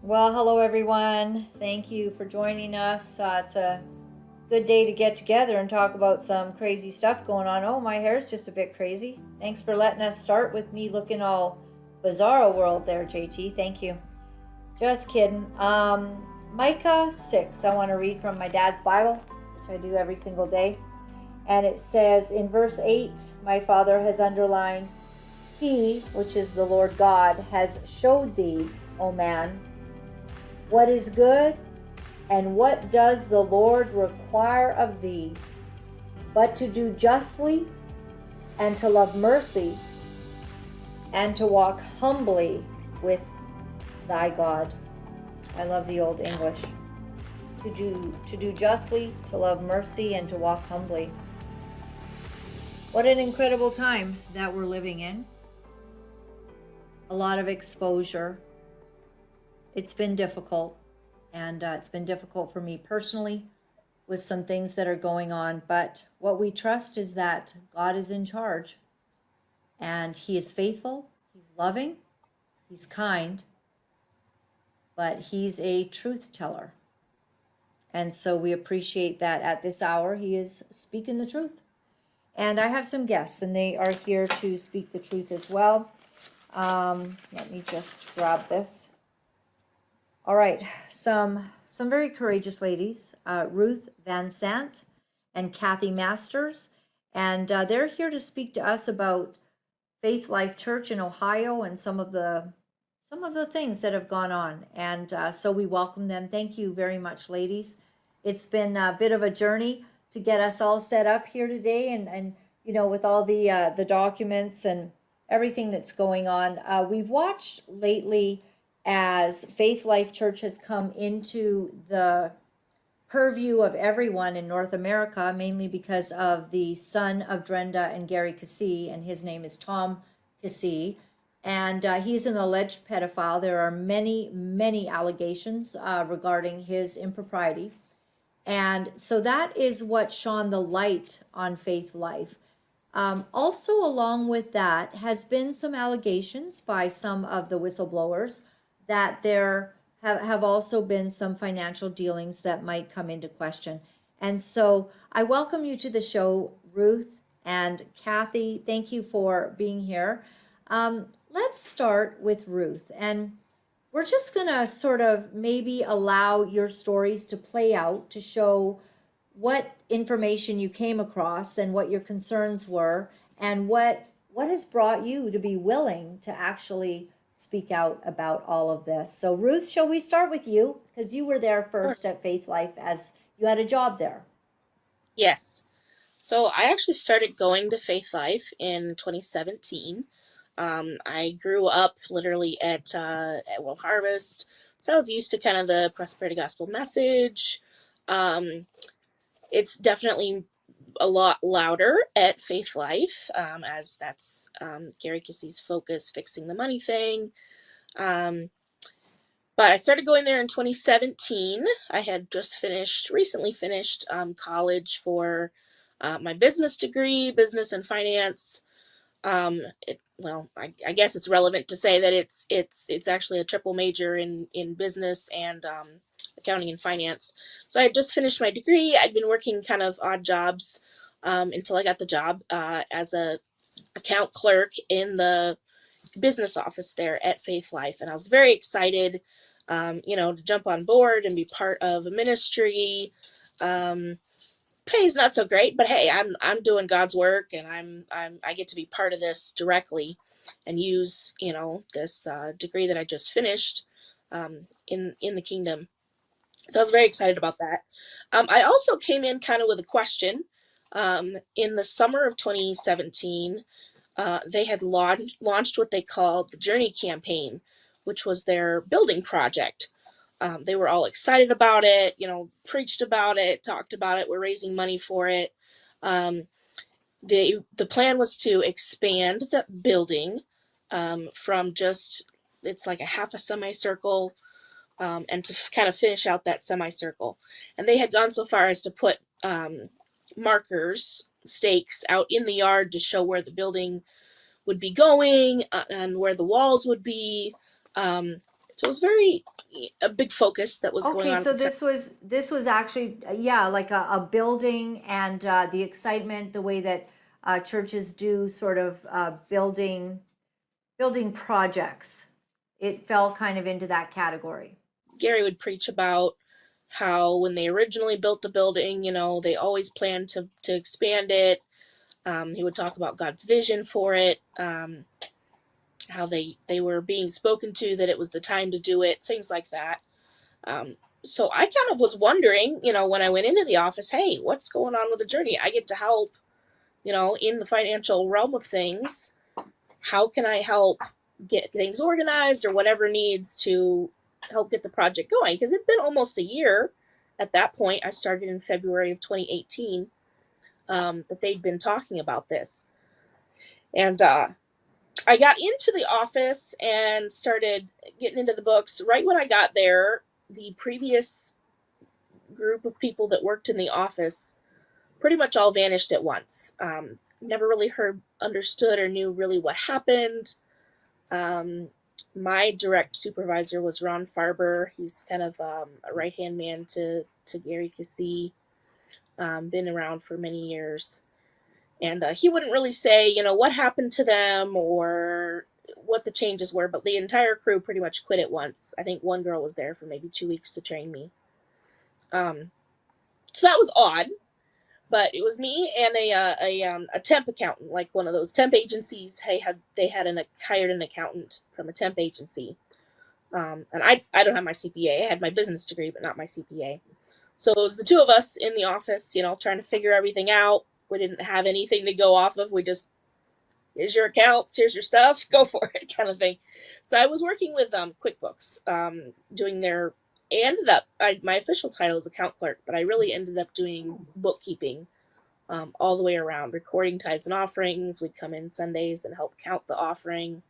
Well, hello everyone. Thank you for joining us. It's a good day to get together and talk about some crazy stuff going on. Oh, my hair's just a bit crazy. Thanks for letting us start with me looking all bizarro world there, JT. Thank you. Just kidding. Micah 6. I want to read from my dad's Bible, which I do every single day. And it says in verse 8, my father has underlined, He, which is the Lord God, has showed thee, O man, what is good, and what does the Lord require of thee, but to do justly, and to love mercy, and to walk humbly with thy God. I love the old English. To do justly, to love mercy, and to walk humbly. What an incredible time that we're living in. A lot of exposure. It's been difficult, and it's been difficult for me personally with some things that are going on, but what we trust is that God is in charge, and He is faithful, He's loving, He's kind, but He's a truth teller. And so we appreciate that at this hour He is speaking the truth. And I have some guests, and they are here to speak the truth as well. Let me just grab this. All right, some very courageous ladies, Ruth Van Sant and Kathy Masters, and they're here to speak to us about Faith Life Church in Ohio and some of the things that have gone on. And so we welcome them. Thank you very much, ladies. It's been a bit of a journey to get us all set up here today, and you know, with all the documents and everything that's going on. We've watched lately as Faith Life Church has come into the purview of everyone in North America, mainly because of the son of Brenda and Gary Cassie, and his name is Tom Cassie, and he's an alleged pedophile. There are many allegations regarding his impropriety, and so that is what shone the light on Faith Life. Also, along with that, has been some allegations by some of the whistleblowers that there have also been some financial dealings that might come into question. And so I welcome you to the show, Ruth and Kathy. Thank you for being here. Let's start with Ruth. And we're just going to sort of maybe allow your stories to play out to show what information you came across and what your concerns were, and what has brought you to be willing to actually speak out about all of this. So Ruth, shall we start with you? Because you were there first at Faith Life, as you had a job there. Yes. So I actually started going to Faith Life in 2017. I grew up literally at World Harvest, so I was used to kind of the prosperity gospel message. It's definitely a lot louder at Faith Life, as that's Gary Cassie's focus, fixing the money thing. But I started going there in 2017. I had just recently finished college for my business degree, business and finance. I guess it's relevant to say that it's actually a triple major in business and accounting and finance. So I had just finished my degree. I'd been working kind of odd jobs until I got the job as a account clerk in the business office there at Faith Life, and I was very excited, to jump on board and be part of a ministry. Pay's not so great, but hey, I'm doing God's work, and I get to be part of this directly, and use this degree that I just finished in the kingdom. So I was very excited about that. I also came in kind of with a question. In the summer of 2017, they had launched what they called the Journey Campaign, which was their building project. They were all excited about it, preached about it, talked about it. We're raising money for it. The plan was to expand the building from just, it's like a half a semicircle, and to kind of finish out that semicircle. And they had gone so far as to put markers, stakes out in the yard to show where the building would be going and where the walls would be. So it was a big focus that was going Okay, on at so the time. this was actually yeah, like a building and the excitement, the way that churches do sort of building projects. It fell kind of into that category. Gary would preach about how when they originally built the building, they always planned to expand it. He would talk about God's vision for it, how they were being spoken to, that it was the time to do it, things like that. So I kind of was wondering, when I went into the office, hey, what's going on with the journey? I get to help, in the financial realm of things. How can I help get things organized or whatever needs to help get the project going? Because it'd been almost a year at that point. I started in February of 2018, that they'd been talking about this. And I got into the office and started getting into the books. Right when I got there, the previous group of people that worked in the office pretty much all vanished at once. Never really understood or knew really what happened. My direct supervisor was Ron Farber. He's kind of a right-hand man to Gary Cassey, been around for many years. And he wouldn't really say, what happened to them or what the changes were, but the entire crew pretty much quit at once. I think one girl was there for maybe 2 weeks to train me. So that was odd, but it was me and a temp accountant, like one of those temp agencies. They had hired an accountant from a temp agency. And I don't have my CPA. I had my business degree, but not my CPA. So it was the two of us in the office, trying to figure everything out. We didn't have anything to go off of. We just, here's your accounts, here's your stuff, go for it, kind of thing. So I was working with QuickBooks, doing my official title is account clerk, but I really ended up doing bookkeeping all the way around, recording tithes and offerings. We'd come in Sundays and help count the offering,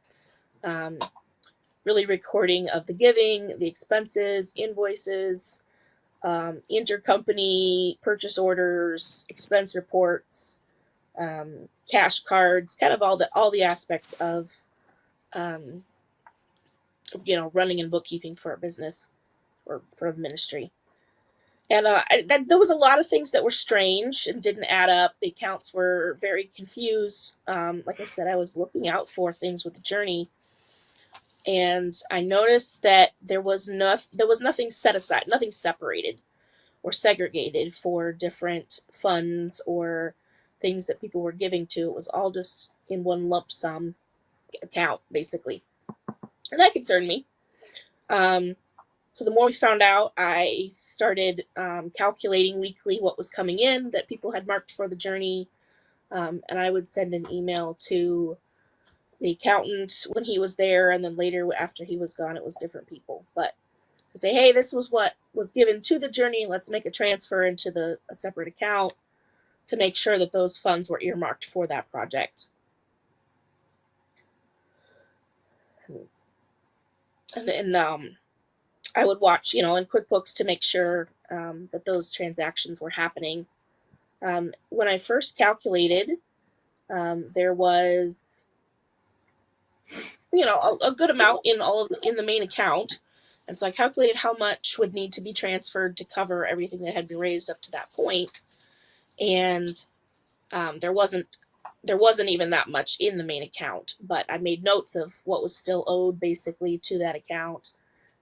really recording of the giving, the expenses, invoices, intercompany purchase orders, expense reports, cash cards, kind of all the aspects of running and bookkeeping for a business or for a ministry. And there was a lot of things that were strange and didn't add up. The accounts were very confused. Like I said, I was looking out for things with the journey, and I noticed that there was nothing set aside, nothing separated or segregated for different funds or things that people were giving to. It was all just in one lump sum account, basically. And that concerned me. So the more we found out, I started calculating weekly what was coming in that people had marked for the journey. And I would send an email to the accountant when he was there, and then later after he was gone, it was different people. But I say, hey, this was what was given to the journey. Let's make a transfer into a separate account to make sure that those funds were earmarked for that project. And then I would watch, in QuickBooks to make sure that those transactions were happening. When I first calculated, there was, a good amount in the main account. And so I calculated how much would need to be transferred to cover everything that had been raised up to that point. And there wasn't even that much in the main account, but I made notes of what was still owed basically to that account.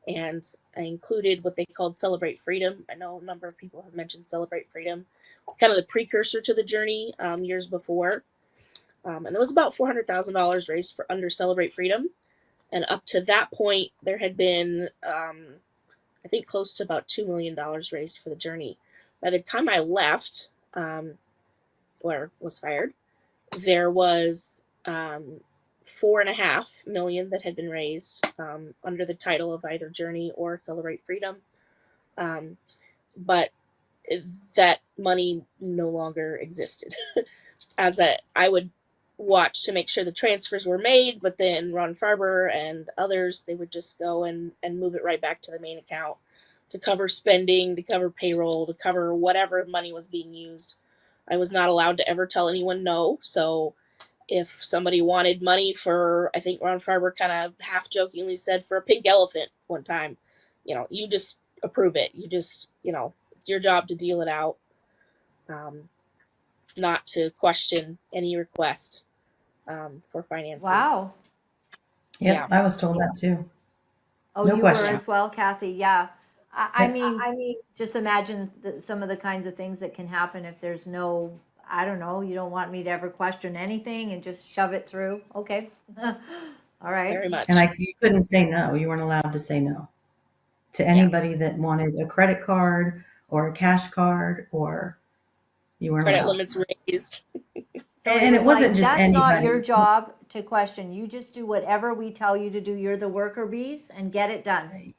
And I included what they called Celebrate Freedom. I know a number of people have mentioned Celebrate Freedom. It's kind of the precursor to the journey years before. And there was about $400,000 raised under Celebrate Freedom. And up to that point, there had been, I think, close to about $2 million raised for the journey. By the time I left, or was fired, there was $4.5 million that had been raised under the title of either Journey or Celebrate Freedom. But that money no longer existed. I would watch to make sure the transfers were made, but then Ron Farber and others, they would just go and move it right back to the main account to cover spending, to cover payroll, to cover whatever money was being used. I was not allowed to ever tell anyone no. So if somebody wanted money for, I think Ron Farber kind of half jokingly said, for a pink elephant, one time, you just approve it. You just, it's your job to deal it out, not to question any request for finances. Wow. Yep, Yeah. I was told that too. Oh, No you question. were as well, Kathy. Yeah. I Yep. mean, just imagine some of the kinds of things that can happen if there's no, I don't know, you don't want me to ever question anything and just shove it through. Okay. All right. Very much. And you couldn't say no. You weren't allowed to say no to anybody that wanted a credit card or a cash card, or you weren't Credit allowed. limits raised. So And it wasn't just that's not your anybody. job to question. You just do whatever we tell you to do. You're the worker bees and get it done. And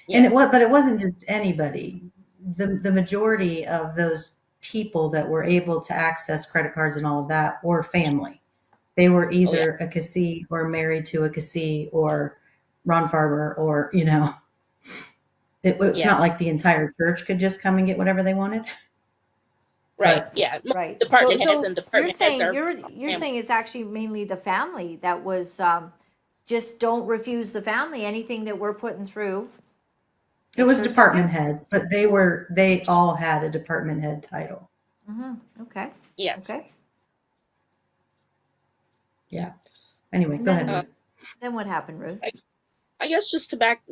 Yes. but it wasn't just anybody. The majority of those people that were able to access credit cards and all of that were family. They were either a Cassee or married to a Cassee or Ron Farber, or it's Yes. not like the entire church could just come and get whatever they wanted. Right. But- Yeah. Right. Department heads and department you're saying heads are you're saying it's actually mainly the family that was just don't refuse the family anything that we're putting through. It was Sure, it's department okay. heads, but they all had a department head title. Okay. Yes. Okay. Yeah. Anyway, And go then- ahead, Ruth. Then what happened, Ruth? I guess just to back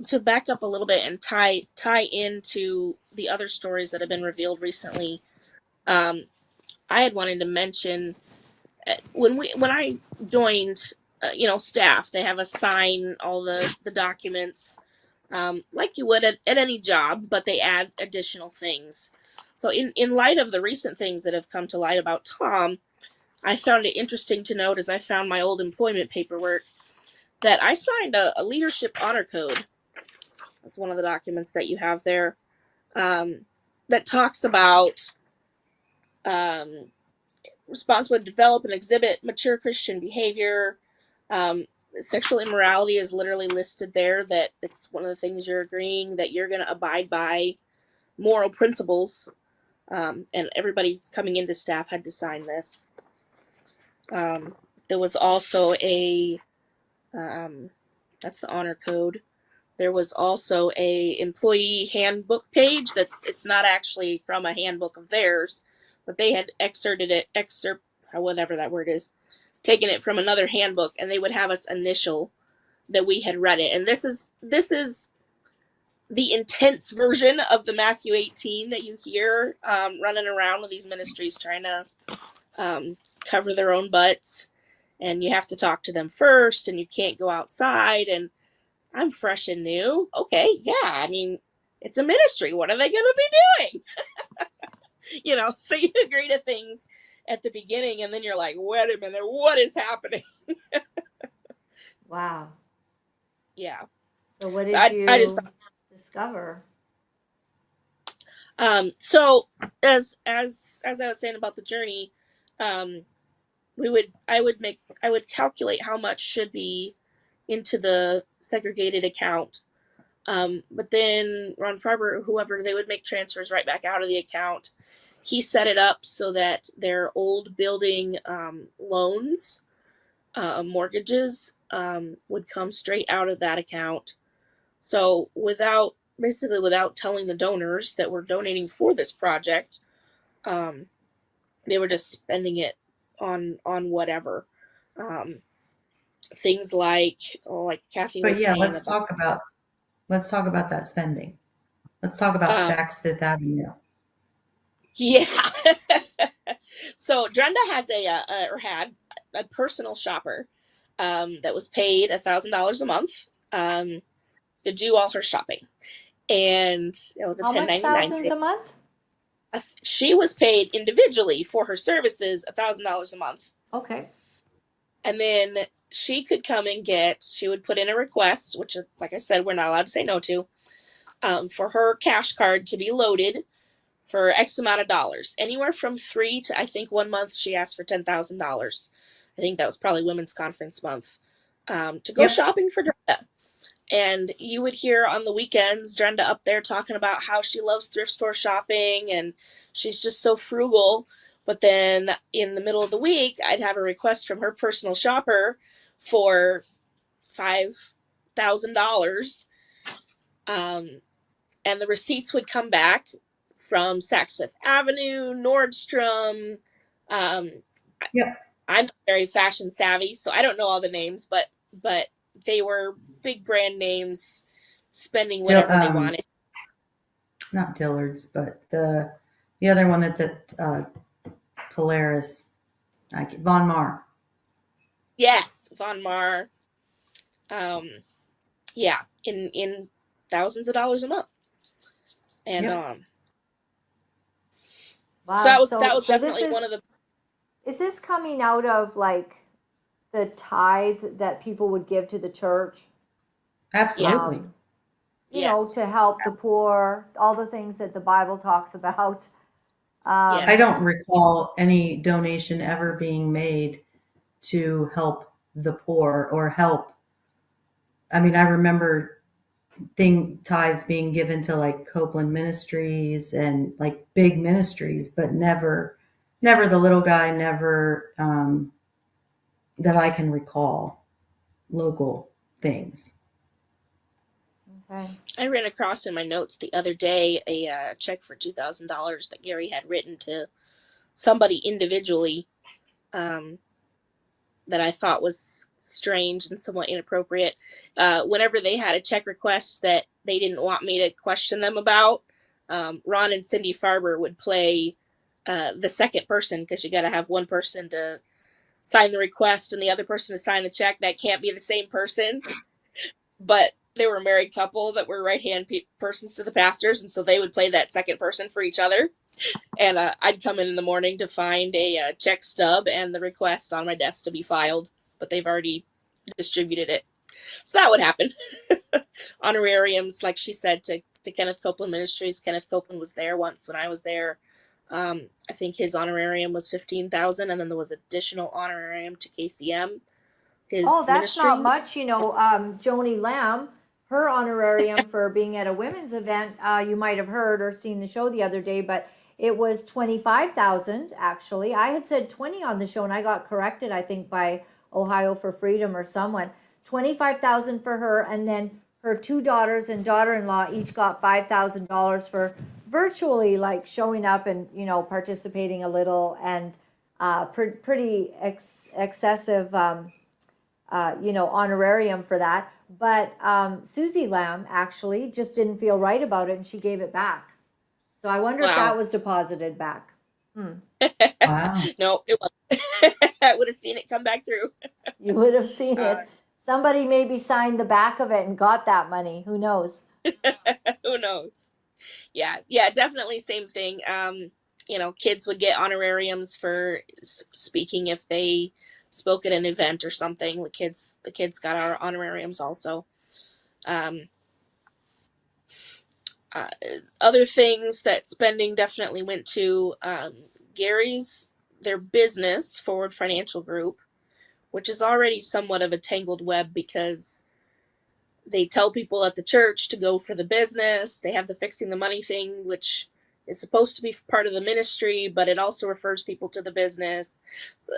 up a little bit and tie into the other stories that have been revealed recently. I had wanted to mention when I joined, staff, they have us sign all the documents, like you would at any job, but they add additional things. So in light of the recent things that have come to light about Tom, I found it interesting to note, as I found my old employment paperwork, that I signed a leadership honor code. That's one of the documents that you have there, that talks about responsible to develop and exhibit mature Christian behavior. Sexual immorality is literally listed there, that it's one of the things you're agreeing that you're going to abide by moral principles. And everybody coming into staff had to sign this. There was also that's the honor code. There was also a employee handbook page it's not actually from a handbook of theirs, but they had whatever that word is, taken it from another handbook, and they would have us initial that we had read it. And this is the intense version of the Matthew 18 that you hear running around with these ministries trying to cover their own butts, and you have to talk to them first, and you can't go outside, and I'm fresh and new. Okay, yeah, I mean, it's a ministry. What are they going to be doing? So you agree to things at the beginning, and then you're like, wait a minute, what is happening? Wow. Yeah. So what did you discover? So as I was saying about the journey, I would calculate how much should be into the segregated account. But then Ron Farber or whoever, they would make transfers right back out of the account. He set it up so that their old building loans, mortgages, would come straight out of that account. So without telling the donors that we're donating for this project, they were just spending it on whatever. Things like Kathy was saying. But yeah, let's talk about that spending. Let's talk about Saks Fifth Avenue. Yeah. So Drenda has had a personal shopper that was paid $1,000 a month to do all her shopping, and it was a How much 1099. thousands a month? She was paid individually for her services $1,000 a month. Okay. And then she could come and she would put in a request, which, like I said, we're not allowed to say no to, for her cash card to be loaded for X amount of dollars. Anywhere from 3 to, I think 1 month, she asked for $10,000. I think that was probably Women's Conference Month, to go shopping for Drenda. And you would hear on the weekends Drenda up there talking about how she loves thrift store shopping and she's just so frugal. But then in the middle of the week, I'd have a request from her personal shopper for $5,000 And the receipts would come back from Saks Fifth Avenue, Nordstrom. Um, Yep. I'm not very fashion savvy, so I don't know all the names, but they were big brand names, spending whatever they wanted. Not Dillard's, but the other one that's at Polaris, Von Mar. Yes, Von Mar. Yeah, in thousands of dollars a month, and Yep. Wow. so that was so definitely one of the. Is this coming out of like the tithe that people would give to the church? Absolutely. You know, Yes. to help the poor, all the things that the Bible talks about. Yes. I don't recall any donation ever being made to help the poor or help. I mean, I remember tithes being given to like Copeland Ministries and like big ministries, but never the little guy, never that I can recall local things. Okay. I ran across in my notes the other day a check for $2,000 that Gary had written to somebody individually, that I thought was strange and somewhat inappropriate. Whenever they had a check request that they didn't want me to question them about, Ron and Cindy Farber would play the second person, because you got to have one person to sign the request and the other person to sign the check. That can't be the same person. But they were a married couple that were right-hand persons to the pastors, and so they would play that second person for each other. And I'd come in the morning to find a check stub and the request on my desk to be filed, but they've already distributed it. So that would happen. Honorariums, like she said, to Kenneth Copeland Ministries. Kenneth Copeland was there once when I was there. I think his honorarium was $15,000, and then there was additional honorarium to KCM. That's ministry. not much. You know, Joni Lamb, her honorarium for being at a women's event, you might have heard or seen the show the other day, but it was 25,000 actually. I had said 20 on the show, and I got corrected, I think, by Ohio for Freedom or someone. 25,000 for her, and then her two daughters and daughter-in-law each got $5,000 for virtually like showing up and participating a little, and pretty excessive honorarium for that. But Susie Lamb actually just didn't feel right about it, and she gave it back. So I wonder if that was deposited back. Wow. No, it wasn't. I would have seen it come back through. You would have seen it. Somebody maybe signed the back of it and got that money. Who knows? Who knows? Yeah, definitely same thing. Kids would get honorariums for speaking if they spoke at an event or something. The kids got our honorariums also. Other things that spending definitely went to, their business, Forward Financial Group, which is already somewhat of a tangled web because they tell people at the church to go for the business. They have the Fixing the Money thing, which is supposed to be part of the ministry, but it also refers people to the business. So,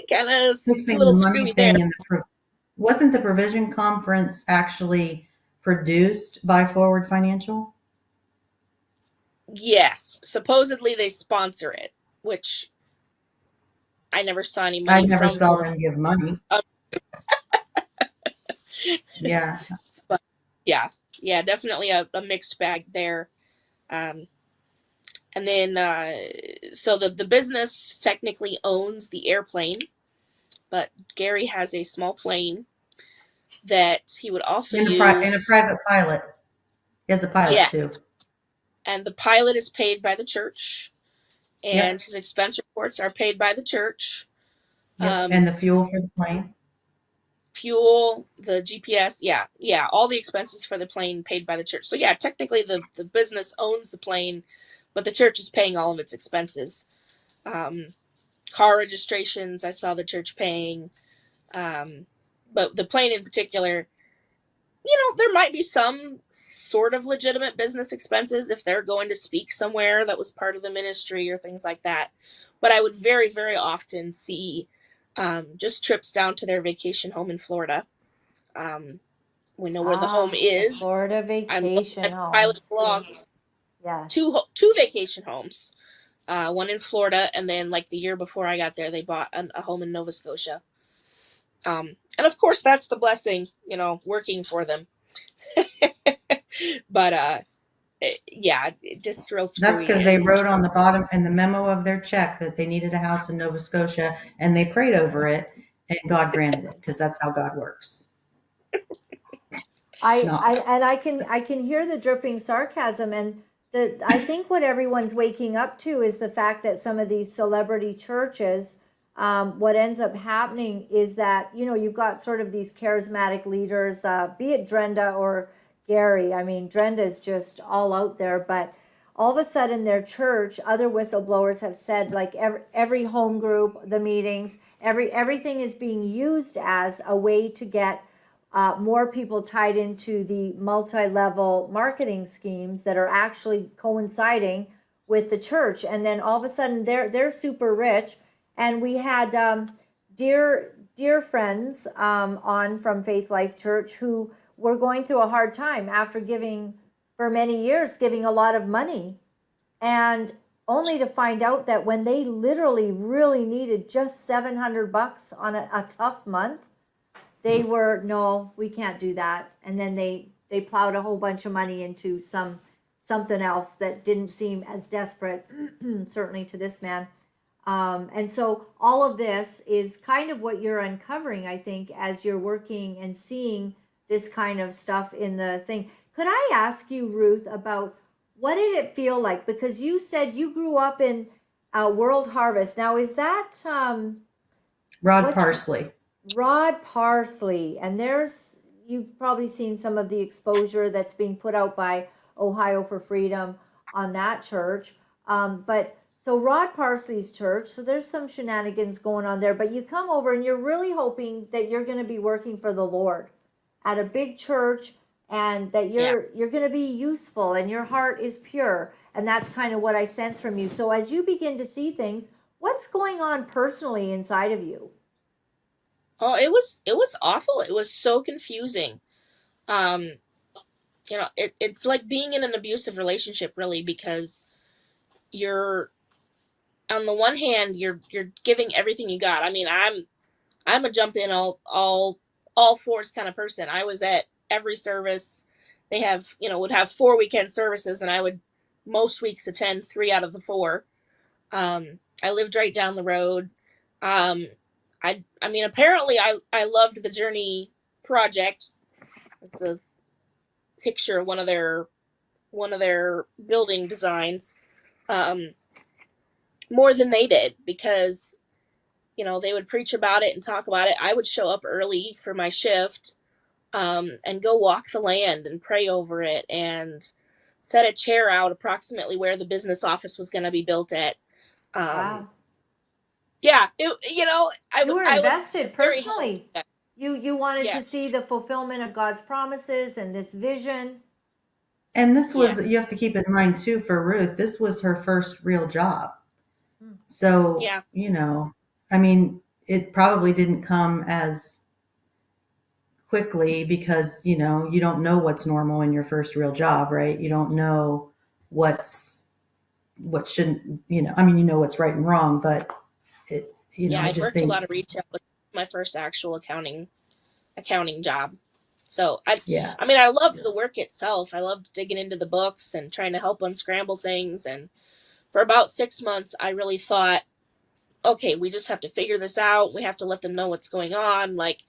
kind of a little screwy there. Wasn't the Provision Conference actually produced by Forward Financial? Yes, supposedly they sponsor it, which I never saw any money. I never saw them give money. Yeah. But yeah, definitely a mixed bag there. And then, so the business technically owns the airplane, but Gary has a small plane that he would also use. In a private pilot. He has a pilot too. And the pilot is paid by the church, and his expense reports are paid by the church. And the fuel for the plane. Fuel, the GPS, all the expenses for the plane paid by the church. So yeah, technically the business owns the plane, but the church is paying all of its expenses. Car registrations, I saw the church paying, but the plane in particular, there might be some sort of legitimate business expenses if they're going to speak somewhere that was part of the ministry or things like that. But I would very, very often see just trips down to their vacation home in Florida. We know where the home The is. Florida I'm looking vacation at the pilot homes. logs. Yeah. Two vacation homes. One in Florida, and then like the year before I got there, they bought a home in Nova Scotia. And of course, that's the blessing, working for them. But it just real That's screwy. because they wrote on the bottom in the memo of their check that they needed a house in Nova Scotia, and they prayed over it, and God granted it, because that's how God works. Not. I can hear the dripping sarcasm, and I think what everyone's waking up to is the fact that some of these celebrity churches, what ends up happening is that you've got sort of these charismatic leaders, be it Drenda or Gary. I mean, Drenda's just all out there, but all of a sudden their church, other whistleblowers have said, like every home group, the meetings, everything is being used as a way to get more people tied into the multi-level marketing schemes that are actually coinciding with the church. And then all of a sudden they're super rich. And we had dear friends on from Faith Life Church who were going through a hard time after giving for many years, giving a lot of money, and only to find out that when they literally really needed just $700 on a tough month, they were, no, we can't do that. And then they plowed a whole bunch of money into something else that didn't seem as desperate, certainly to this man. And so all of this is kind of what you're uncovering, I think, as you're working and seeing this kind of stuff in the thing. Could I ask you, Ruth, about what did it feel like? Because you said you grew up in World Harvest. Now, is that Rod Parsley? Rod Parsley, and you've probably seen some of the exposure that's being put out by Ohio for Freedom on that church. But so Rod Parsley's church, so there's some shenanigans going on there, but you come over and you're really hoping that you're going to be working for the Lord at a big church, and that you're going to be useful and your heart is pure. And that's kind of what I sense from you. So as you begin to see things, what's going on personally inside of you? Oh, it was awful. It was so confusing. It's like being in an abusive relationship, really, because you're, on the one hand, you're giving everything you got. I mean, I'm a jump in all fours kind of person. I was at every service. They would have 4 weekend services, and I would most weeks attend 3 out of the 4. I lived right down the road. I mean, apparently I loved the Journey project. It's the picture of one of their building designs, more than they did, because they would preach about it and talk about it. I would show up early for my shift, and go walk the land and pray over it and set a chair out approximately where the business office was going to be built at. Wow. Yeah, you were invested personally. You wanted to see the fulfillment of God's promises and this vision. And this was, you have to keep in mind too, for Ruth, this was her first real job. So, I mean, it probably didn't come as quickly because, you don't know what's normal in your first real job, right? You don't know what shouldn't, I mean, you know what's right and wrong, but I worked a lot of retail, but my first actual accounting job. So I mean, I loved the work itself. I loved digging into the books and trying to help unscramble things. And for about 6 months, I really thought, okay, we just have to figure this out. We have to let them know what's going on. Like,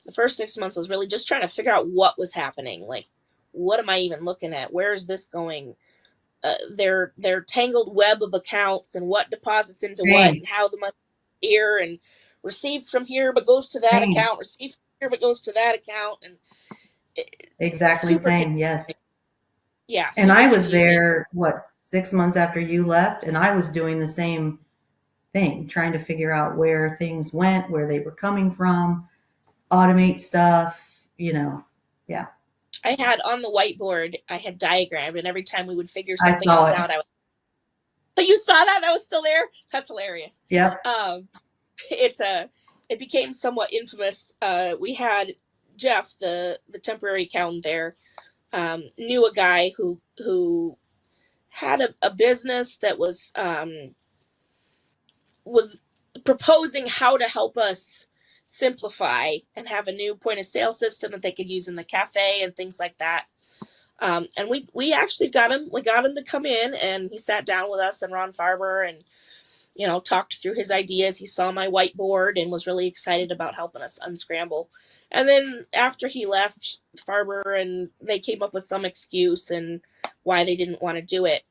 the first 6 months was really just trying to figure out what was happening. Like, what am I even looking at? Where is this going? Their tangled web of accounts and what deposits into what, and how the money here and received from here but goes to that account, received from here but goes to that account, and exactly same. Yes. Yeah. And I was there 6 months after you left, and I was doing the same thing, trying to figure out where things went, where they were coming from, automate stuff, yeah. I had on the whiteboard, I had diagrammed, and every time we would figure something else out, but you saw that? That was still there? That's hilarious. Yeah. It became somewhat infamous. We had Jeff, the temporary accountant there, knew a guy who had a business that was proposing how to help us simplify and have a new point of sale system that they could use in the cafe and things like that. And we actually got him to come in, and he sat down with us and Ron Farber and, talked through his ideas. He saw my whiteboard and was really excited about helping us unscramble. And then after he left, Farber and they came up with some excuse and why they didn't want to do it.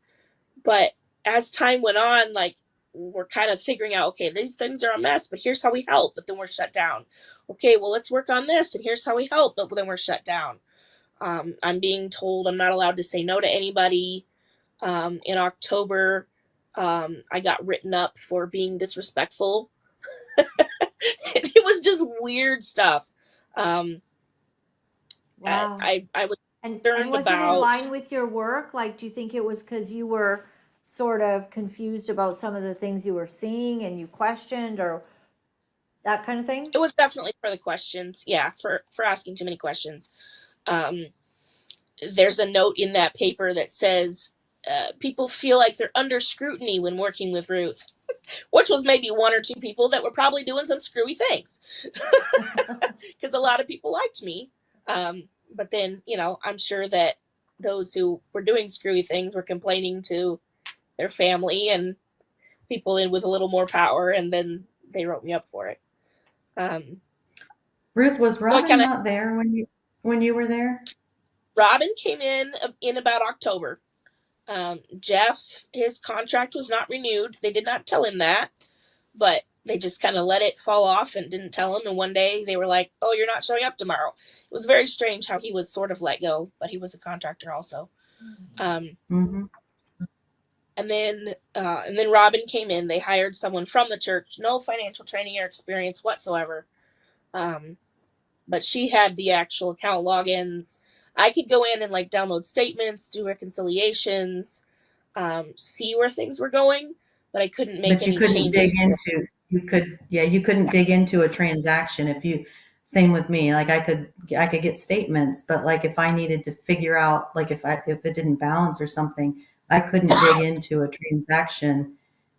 But as time went on, like, we're kind of figuring out, okay, these things are a mess, but here's how we help, but then we're shut down. Okay, well, let's work on this, and here's how we help, but then we're shut down. I'm being told I'm not allowed to say no to anybody. In October, I got written up for being disrespectful. It was just weird stuff. Wow. I was And concerned was it in about. line with your work? Like, do you think it was because you were sort of confused about some of the things you were seeing and you questioned, or that kind of thing? It was definitely for the questions. Yeah, for asking too many questions. There's a note in that paper that says people feel like they're under scrutiny when working with Ruth, which was maybe one or two people that were probably doing some screwy things, because a lot of people liked me. But then, I'm sure that those who were doing screwy things were complaining to their family and people in with a little more power, and then they wrote me up for it. Ruth, was Robin kinda, not there when you were there? Robin came in about October. Jeff, his contract was not renewed. They did not tell him that, but they just kind of let it fall off and didn't tell him. And one day they were like, "Oh, you're not showing up tomorrow." It was very strange how he was sort of let go, but he was a contractor also. Mm-hmm. And then Robin came in. They hired someone from the church, no financial training or experience whatsoever. But she had the actual account logins. I could go in and like download statements, do reconciliations, see where things were going, but I couldn't make any changes. You couldn't dig into a transaction. Same with me, like I could get statements, but like if I needed to figure out, like if it didn't balance or something, I couldn't dig into a transaction.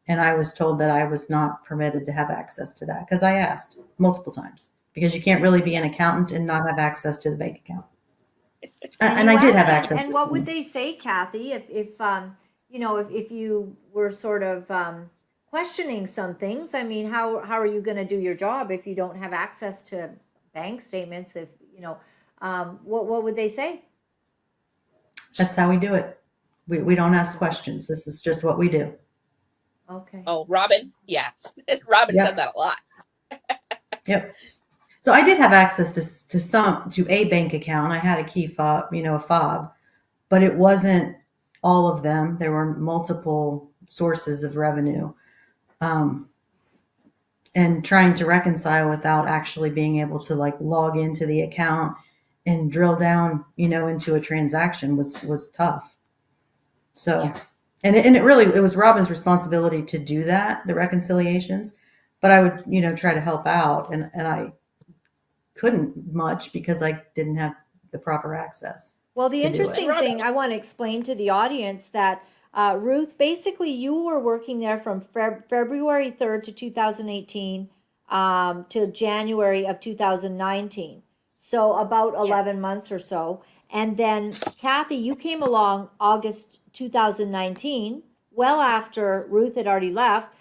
And I was told that I was not permitted to have access to that because I asked multiple times, because you can't really be an accountant and not have access to the bank account. And I did have access. And what would they say, Kathy, if you were sort of questioning some things? I mean, how are you going to do your job if you don't have access to bank statements? What would they say? That's how we do it. We don't ask questions. This is just what we do. Okay. Oh, Robin. Yeah. Robin said that a lot. Yep. So I did have access to a bank account. I had a key fob, a fob, but it wasn't all of them. There were multiple sources of revenue, and trying to reconcile without actually being able to like log into the account and drill down, into a transaction was tough. So, yeah. and it was Robin's responsibility to do that, the reconciliations, but I would, try to help out, and I couldn't much because I didn't have the proper access. Well, the interesting thing I want to explain to the audience that Ruth, basically you were working there from February 3rd to 2018 to January of 2019. So about 11 months or so. And then Kathy, you came along August 2019, well after Ruth had already left,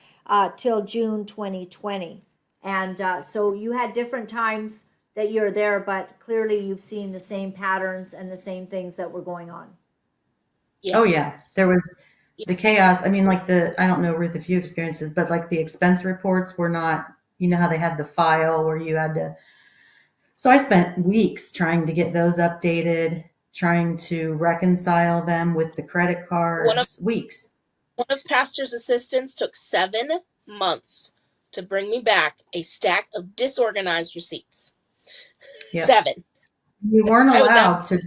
till June 2020. And so you had different times that you're there, but clearly you've seen the same patterns and the same things that were going on. Yes. Oh yeah, there was the chaos. I mean, like I don't know, Ruth, if you experienced this, but like the expense reports were not, how they had the file where you had to. So I spent weeks trying to get those updated, trying to reconcile them with the credit cards. Weeks. One of Pastor's assistants took 7 months to bring me back a stack of disorganized receipts. Yep. 7. You weren't allowed to.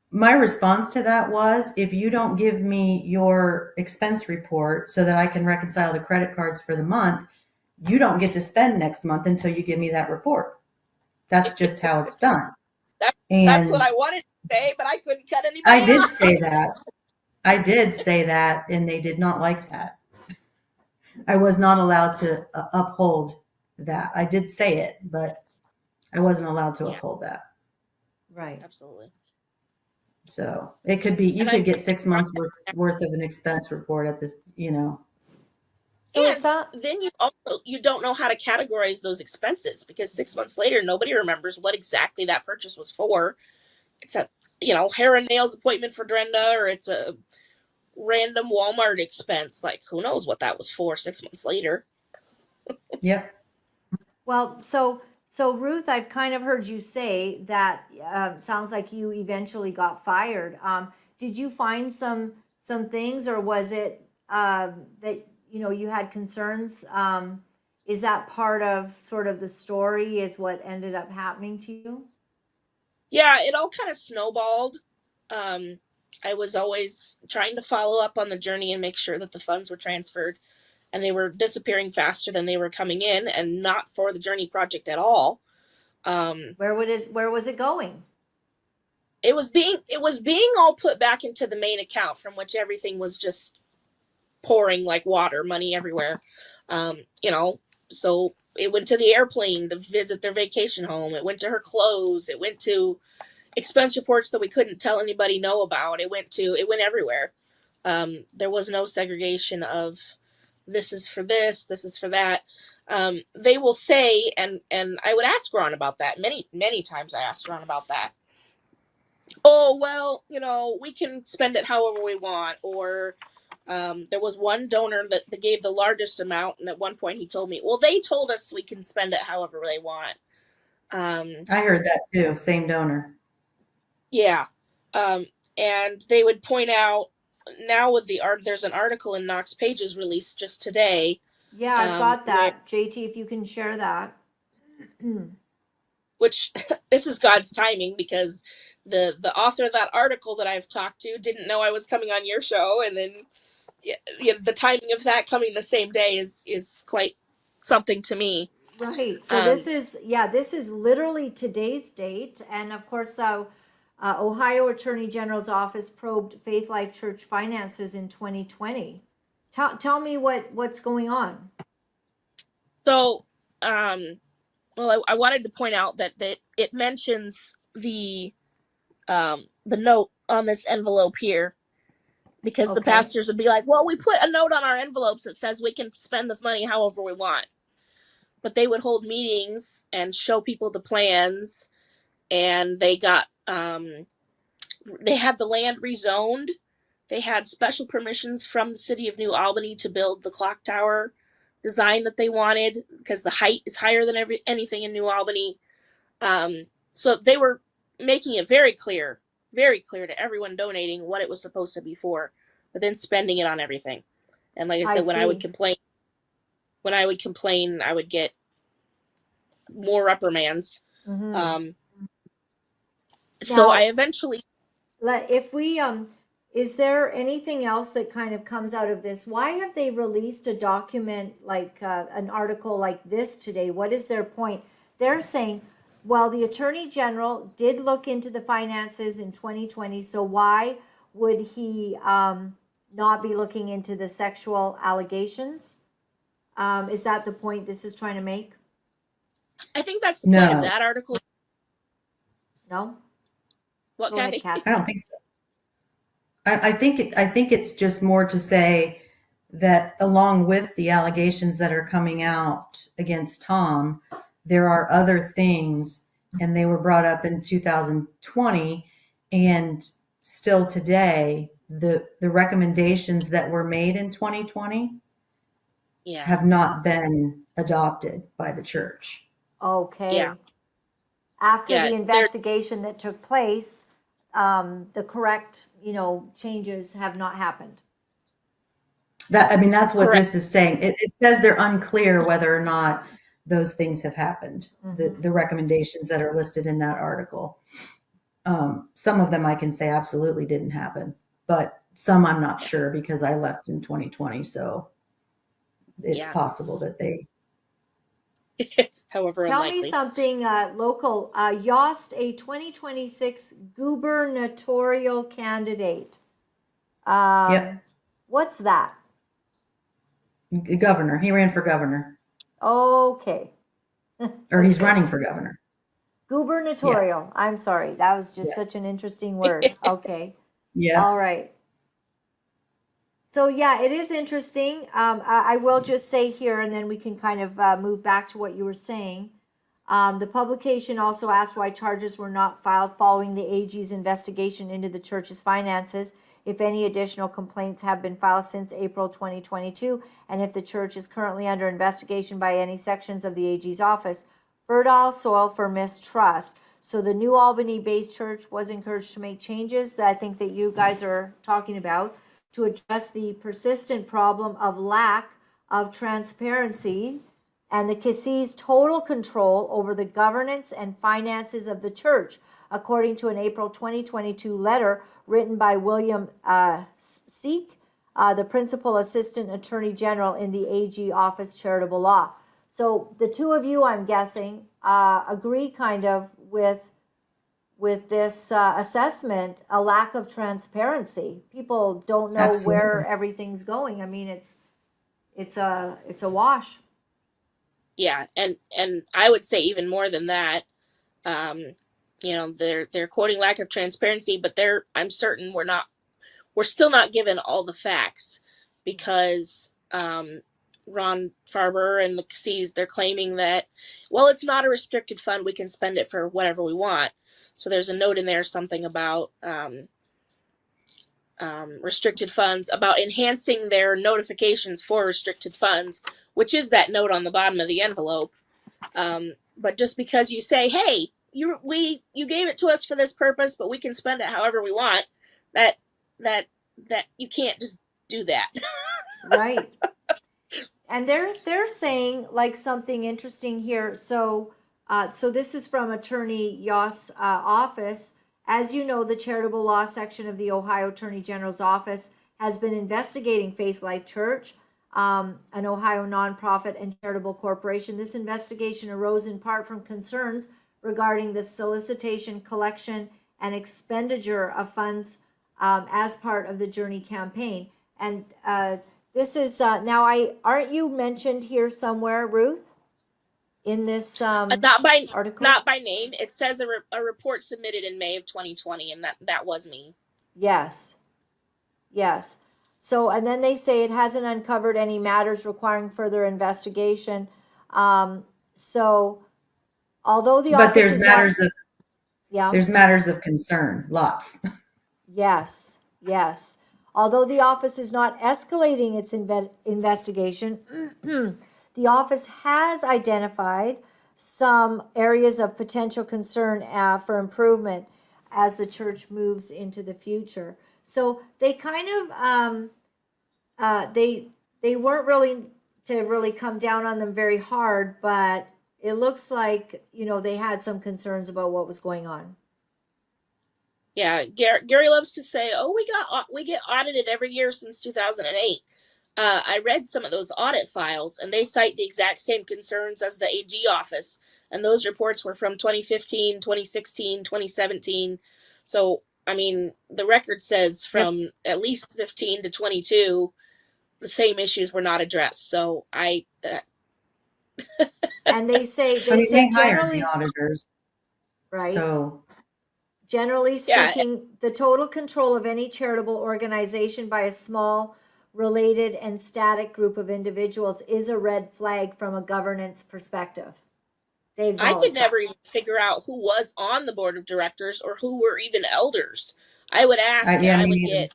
My response to that was, if you don't give me your expense report so that I can reconcile the credit cards for the month, you don't get to spend next month until you give me that report. That's just how it's done. That's what And I wanted to say, but I couldn't cut anybody I did off. say that. I did say that, and they did not like that. I was not allowed to uphold that. I did say it, but I wasn't allowed to Yeah. uphold that. Right. Absolutely. So it could be, you And could get 6 months worth of an expense report at this, So and it's not. then you don't know how to categorize those expenses, because 6 months later nobody remembers what exactly that purchase was for. It's a hair and nails appointment for Brenda, or it's a random Walmart expense. Like, who knows what that was for 6 months later. Yep. Well, so Ruth, I've kind of heard you say that sounds like you eventually got fired. Did you find some things, or was it that you had concerns? Is that part of sort of the story? Is what ended up happening to you? Yeah, it all kind of snowballed. I was always trying to follow up on the journey and make sure that the funds were transferred, and they were disappearing faster than they were coming in, and not for the journey project at all. Where was it going? It was being all put back into the main account, from which everything was just pouring like water, money everywhere. So it went to the airplane to visit their vacation home. It went to her clothes. It went to expense reports that we couldn't tell anybody know about. It went everywhere. There was no segregation of this is for this is for that. They will say, and I would ask Ron about that. Many times I asked Ron about that. Oh, well, we can spend it however we want. Or there was one donor that gave the largest amount, and at one point he told me, well, they told us we can spend it however they want. I heard that too. Same donor. Yeah. And they would point out, now with the art, there's an article in Knox Pages released just today. Yeah, I've got that. JT, if you can share that. Which this is God's timing, because the author of that article that I've talked to didn't know I was coming on your show, and then the timing of that coming the same day is quite something to me. Right. So this is literally today's date, and of course, Ohio Attorney General's office probed Faith Life Church finances in 2020. Tell me what's going on. So, well, I wanted to point out that it mentions the note on this envelope here, because the pastors would be like, well, we put a note on our envelopes that says we can spend the money however we want. But they would hold meetings and show people the plans, and they got they had the land rezoned. They had special permissions from the city of New Albany to build the clock tower design that they wanted, because the height is higher than anything in New Albany. So they were making it very clear to everyone donating what it was supposed to be for, but then spending it on everything. And like I said, when I would complain, I would get more reprimands. Mm-hmm. So I eventually. If we is there anything else that kind of comes out of this? Why have they released a document like an article like this today? What is their point? They're saying, well, the Attorney General did look into the finances in 2020, so why would he not be looking into the sexual allegations? Is that the point this is trying to make? I think that's the point of that article. No? What, Kathy? I don't think so. I think it's just more to say that along with the allegations that are coming out against Tom, there are other things, and they were brought up in 2020, and still today, the recommendations that were made in 2020 have not been adopted by the church. Okay. Yeah. After the investigation that took place, the correct, changes have not happened. That's what this is saying. It says they're unclear whether or not those things have happened. Mm-hmm. The recommendations that are listed in that article. Some of them I can say absolutely didn't happen, but some I'm not sure, because I left in 2020. So it's possible that they. however Tell me unlikely. something local. Yost, a 2026 gubernatorial candidate. Yep. What's that? Governor. He ran for governor, Okay. or he's Okay. running for governor. Gubernatorial. I'm sorry. That was just Yeah. such an interesting word. Okay. Yeah. All right. So yeah, it is interesting. I will just say here, and then we can kind of move back to what you were saying. The publication also asked why charges were not filed following the AG's investigation into the church's finances, if any additional complaints have been filed since April 2022, and if the church is currently under investigation by any sections of the AG's office. Fertile soil for mistrust. So the New Albany-based church was encouraged to make changes that I think that you guys are talking about to address the persistent problem of lack of transparency and the Cassis' total control over the governance and finances of the church, according to an April 2022 letter written by William Seek, the Principal Assistant Attorney General in the AG Office Charitable Law. So the two of you, I'm guessing, agree kind of with this assessment, a lack of transparency. People don't know where Absolutely. everything's going. I mean, it's a wash. Yeah, and I would say even more than that. They're quoting lack of transparency, but I'm certain we're still not given all the facts, because Ron Farber and the Cassis, they're claiming that, well, it's not a restricted fund, we can spend it for whatever we want. So there's a note in there, something about restricted funds, about enhancing their notifications for restricted funds, which is that note on the bottom of the envelope. But just because you say, hey, you gave it to us for this purpose, but we can spend it however we want, that you can't just do that. Right. And they're saying like something interesting here. So this is from Attorney Yoss' office. As you know, the charitable law section of the Ohio Attorney General's office has been investigating Faith Life Church, an Ohio nonprofit and charitable corporation. This investigation arose in part from concerns regarding the solicitation, collection, and expenditure of funds as part of the Journey campaign. And this is now. Aren't you mentioned here somewhere, Ruth, in this article? Not by name. It says a report submitted in May of 2020, and that was me. Yes. Yes. So, and then they say it hasn't uncovered any matters requiring further investigation. So, although the But office there's is matters not, of yeah. there's matters of concern, lots. Yes, yes. Although the office is not escalating its investigation, the office has identified some areas of potential concern for improvement as the church moves into the future. So they kind of they weren't really to really come down on them very hard, but it looks like they had some concerns about what was going on. Yeah, Gary loves to say, "Oh, we get audited every year since 2008." I read some of those audit files, and they cite the exact same concerns as the AG office, and those reports were from 2015, 2016, 2017. So, I mean, the record says from at least 15 to 22, the same issues were not addressed. So And they say They hired the generally, auditors. right? So Generally yeah, speaking, the total control of any charitable organization by a small, related, and static group of individuals is a red flag from a governance perspective. They I could acknowledge that. never even figure out who was on the board of directors or who were even elders. I would ask, and yeah, I me would neither. get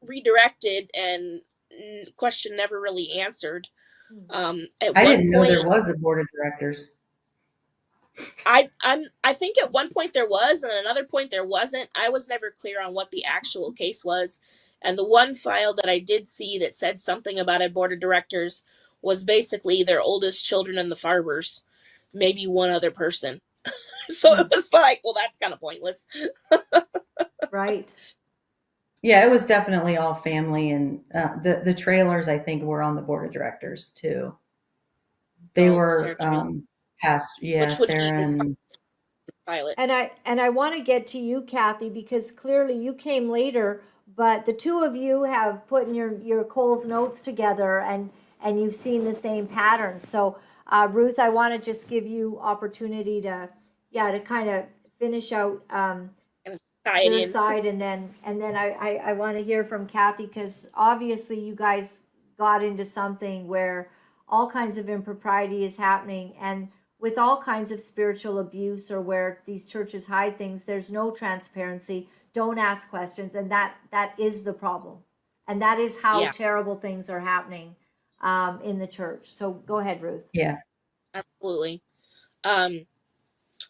redirected, and question never really answered. At I one didn't know point, there was a board of directors. I think at one point there was, and another point there wasn't. I was never clear on what the actual case was. And the one file that I did see that said something about a board of directors was basically their oldest children and the Farbers, maybe one other person. So it was like, well, that's kind of pointless. Right. Yeah, it was definitely all family, and the trailers I think were on the board of directors too. They Sarah were Tree, past, yeah, which he Sarah was and Violet. And I want to get to you, Kathy, because clearly you came later, but the two of you have put in your Cole's notes together, and you've seen the same patterns. So, Ruth, I want to just give you opportunity to, yeah, to kind of finish out And tie it your in. side, and then I want to hear from Kathy, because obviously you guys got into something where all kinds of impropriety is happening, and with all kinds of spiritual abuse, or where these churches hide things, there's no transparency, don't ask questions, and that is the problem, and that is how Yeah, terrible things are happening in the church. So go ahead, Ruth. yeah. absolutely. Um,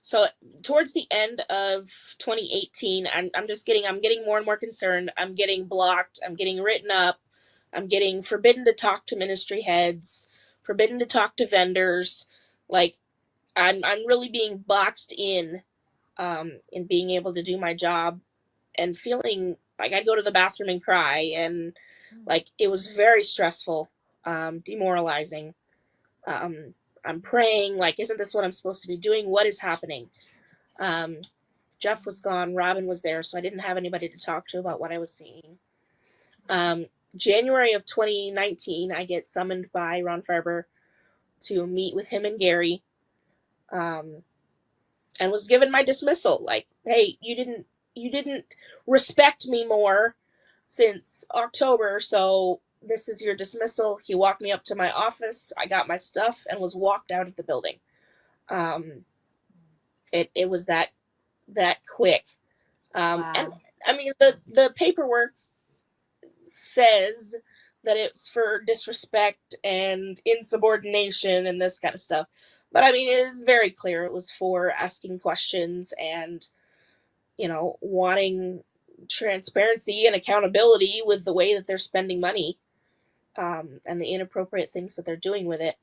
so towards the end of 2018, I'm getting more and more concerned. I'm getting blocked. I'm getting written up. I'm getting forbidden to talk to ministry heads, forbidden to talk to vendors. Like I'm really being boxed in being able to do my job, and feeling like I'd go to the bathroom and cry, and like it was very stressful, demoralizing. Um, I'm praying, like, isn't this what I'm supposed to be doing? What is happening? Um, Jeff was gone, Robin was there, so I didn't have anybody to talk to about what I was seeing. Um, January of 2019, I get summoned by Ron Farber to meet with him and Gary, um, and was given my dismissal. Like, hey, you didn't respect me more since October, so this is your dismissal. He walked me up to my office. I got my stuff and was walked out of the building. Um, it was that quick. And Wow. I mean, the paperwork says that it's for disrespect and insubordination and this kind of stuff. But I mean, it is very clear it was for asking questions and, wanting transparency and accountability with the way that they're spending money, and the inappropriate things that they're doing with it.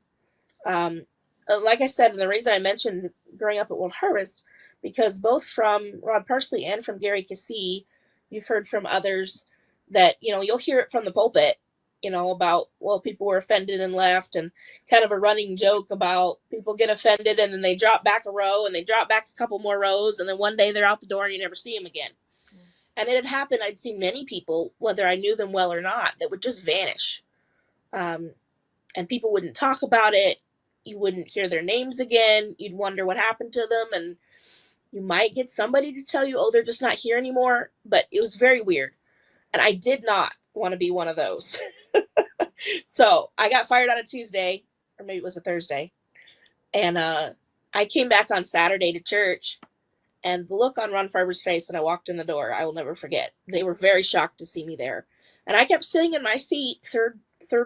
Like I said, and the reason I mentioned growing up at World Harvest, because both from Rod Parsley and from Gary Cassee, you've heard from others that, you'll hear it from the pulpit, about, well, people were offended and left, and kind of a running joke about people get offended and then they drop back a row and they drop back a couple more rows, and then one day they're out the door and you never see them again. And it had happened. I'd seen many people, whether I knew them well or not, that would just vanish. And people wouldn't talk about it. You wouldn't hear their names again. You'd wonder what happened to them, and you might get somebody to tell you, oh, they're just not here anymore. But it was very weird. And I did not want to be one of those. So I got fired on a Tuesday, or maybe it was a Thursday. And I came back on Saturday to church, and the look on Ron Farber's face when I walked in the door, I will never forget. They were very shocked to see me there. And I kept sitting in my seat, third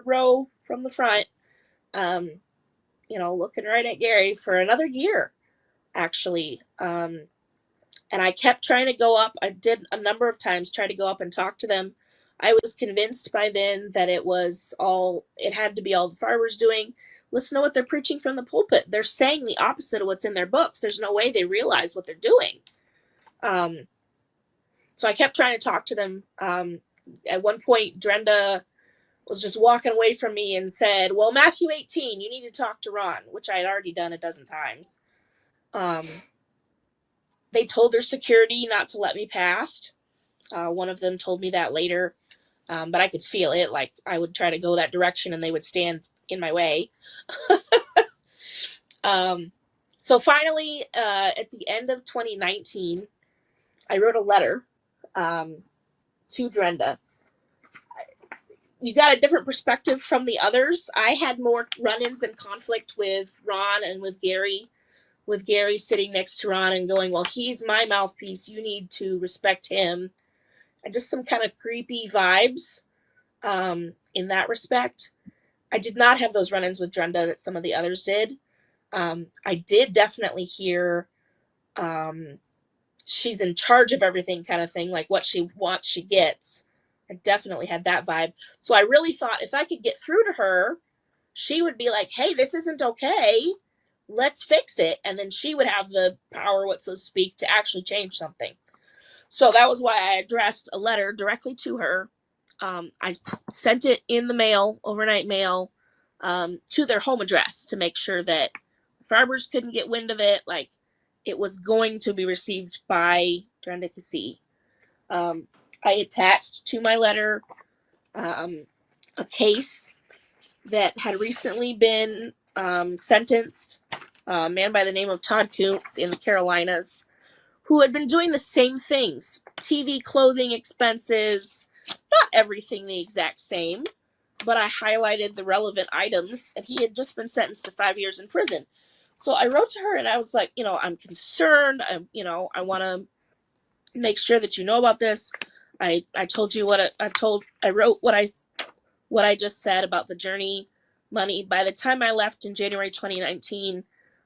row from the front, looking right at Gary for another year, actually. And I kept trying to go up. I did a number of times try to go up and talk to them. I was convinced by then that it had to be all the Farbers doing. Listen to what they're preaching from the pulpit. They're saying the opposite of what's in their books. There's no way they realize what they're doing. So I kept trying to talk to them. At one point, Drenda was just walking away from me and said, well, Matthew 18, you need to talk to Ron, which I had already done a dozen times. They told their security not to let me past. One of them told me that later, but I could feel it. Like I would try to go that direction and they would stand in my way. So finally, at the end of 2019, I wrote a letter to Drenda. You got a different perspective from the others. I had more run-ins and conflict with Ron and with Gary sitting next to Ron and going, well, he's my mouthpiece. You need to respect him. And just some kind of creepy vibes in that respect. I did not have those run-ins with Drenda that some of the others did. I did definitely hear she's in charge of everything kind of thing, like what she wants, she gets. I definitely had that vibe. So I really thought if I could get through to her, she would be like, hey, this isn't okay. Let's fix it. And then she would have the power, so to speak, to actually change something. So that was why I addressed a letter directly to her. I sent it in the mail, overnight mail, to their home address to make sure that farmers couldn't get wind of it. Like, it was going to be received by Brenda Cassie. I attached to my letter a case that had recently been sentenced, a man by the name of Todd Kuntz in the Carolinas, who had been doing the same things. TV, clothing expenses, not everything the exact same, but I highlighted the relevant items, and he had just been sentenced to 5 years in prison. So I wrote to her, and I was like, I'm concerned. I want to make sure that you know about this. I told you I wrote what I just said about the journey money. By the time I left in January 2019,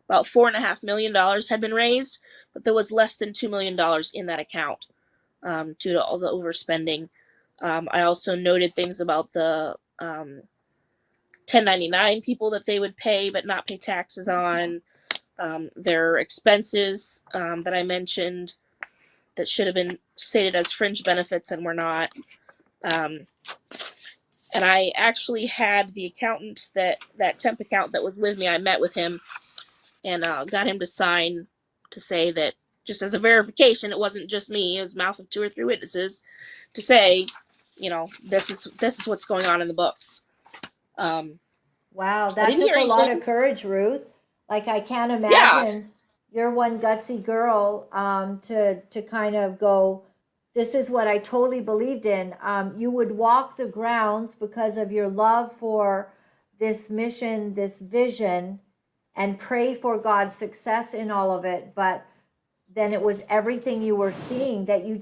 about $4.5 million had been raised, but there was less than $2 million in that account due to all the overspending. I also noted things about the 1099 people that they would pay but not pay taxes on, their expenses that I mentioned that should have been stated as fringe benefits and were not. And I actually had the accountant that temp account that was with me, I met with him and got him to sign to say that, just as a verification, it wasn't just me, it was mouth of 2 or 3 witnesses, to say, this is what's going on in the books. Wow, that took a lot of courage, Ruth. Like, I can't imagine you're one gutsy girl to kind of go, this is what I totally believed in. You would walk the grounds because of your love for this mission, this vision, and pray for God's success in all of it. But then it was everything you were seeing that you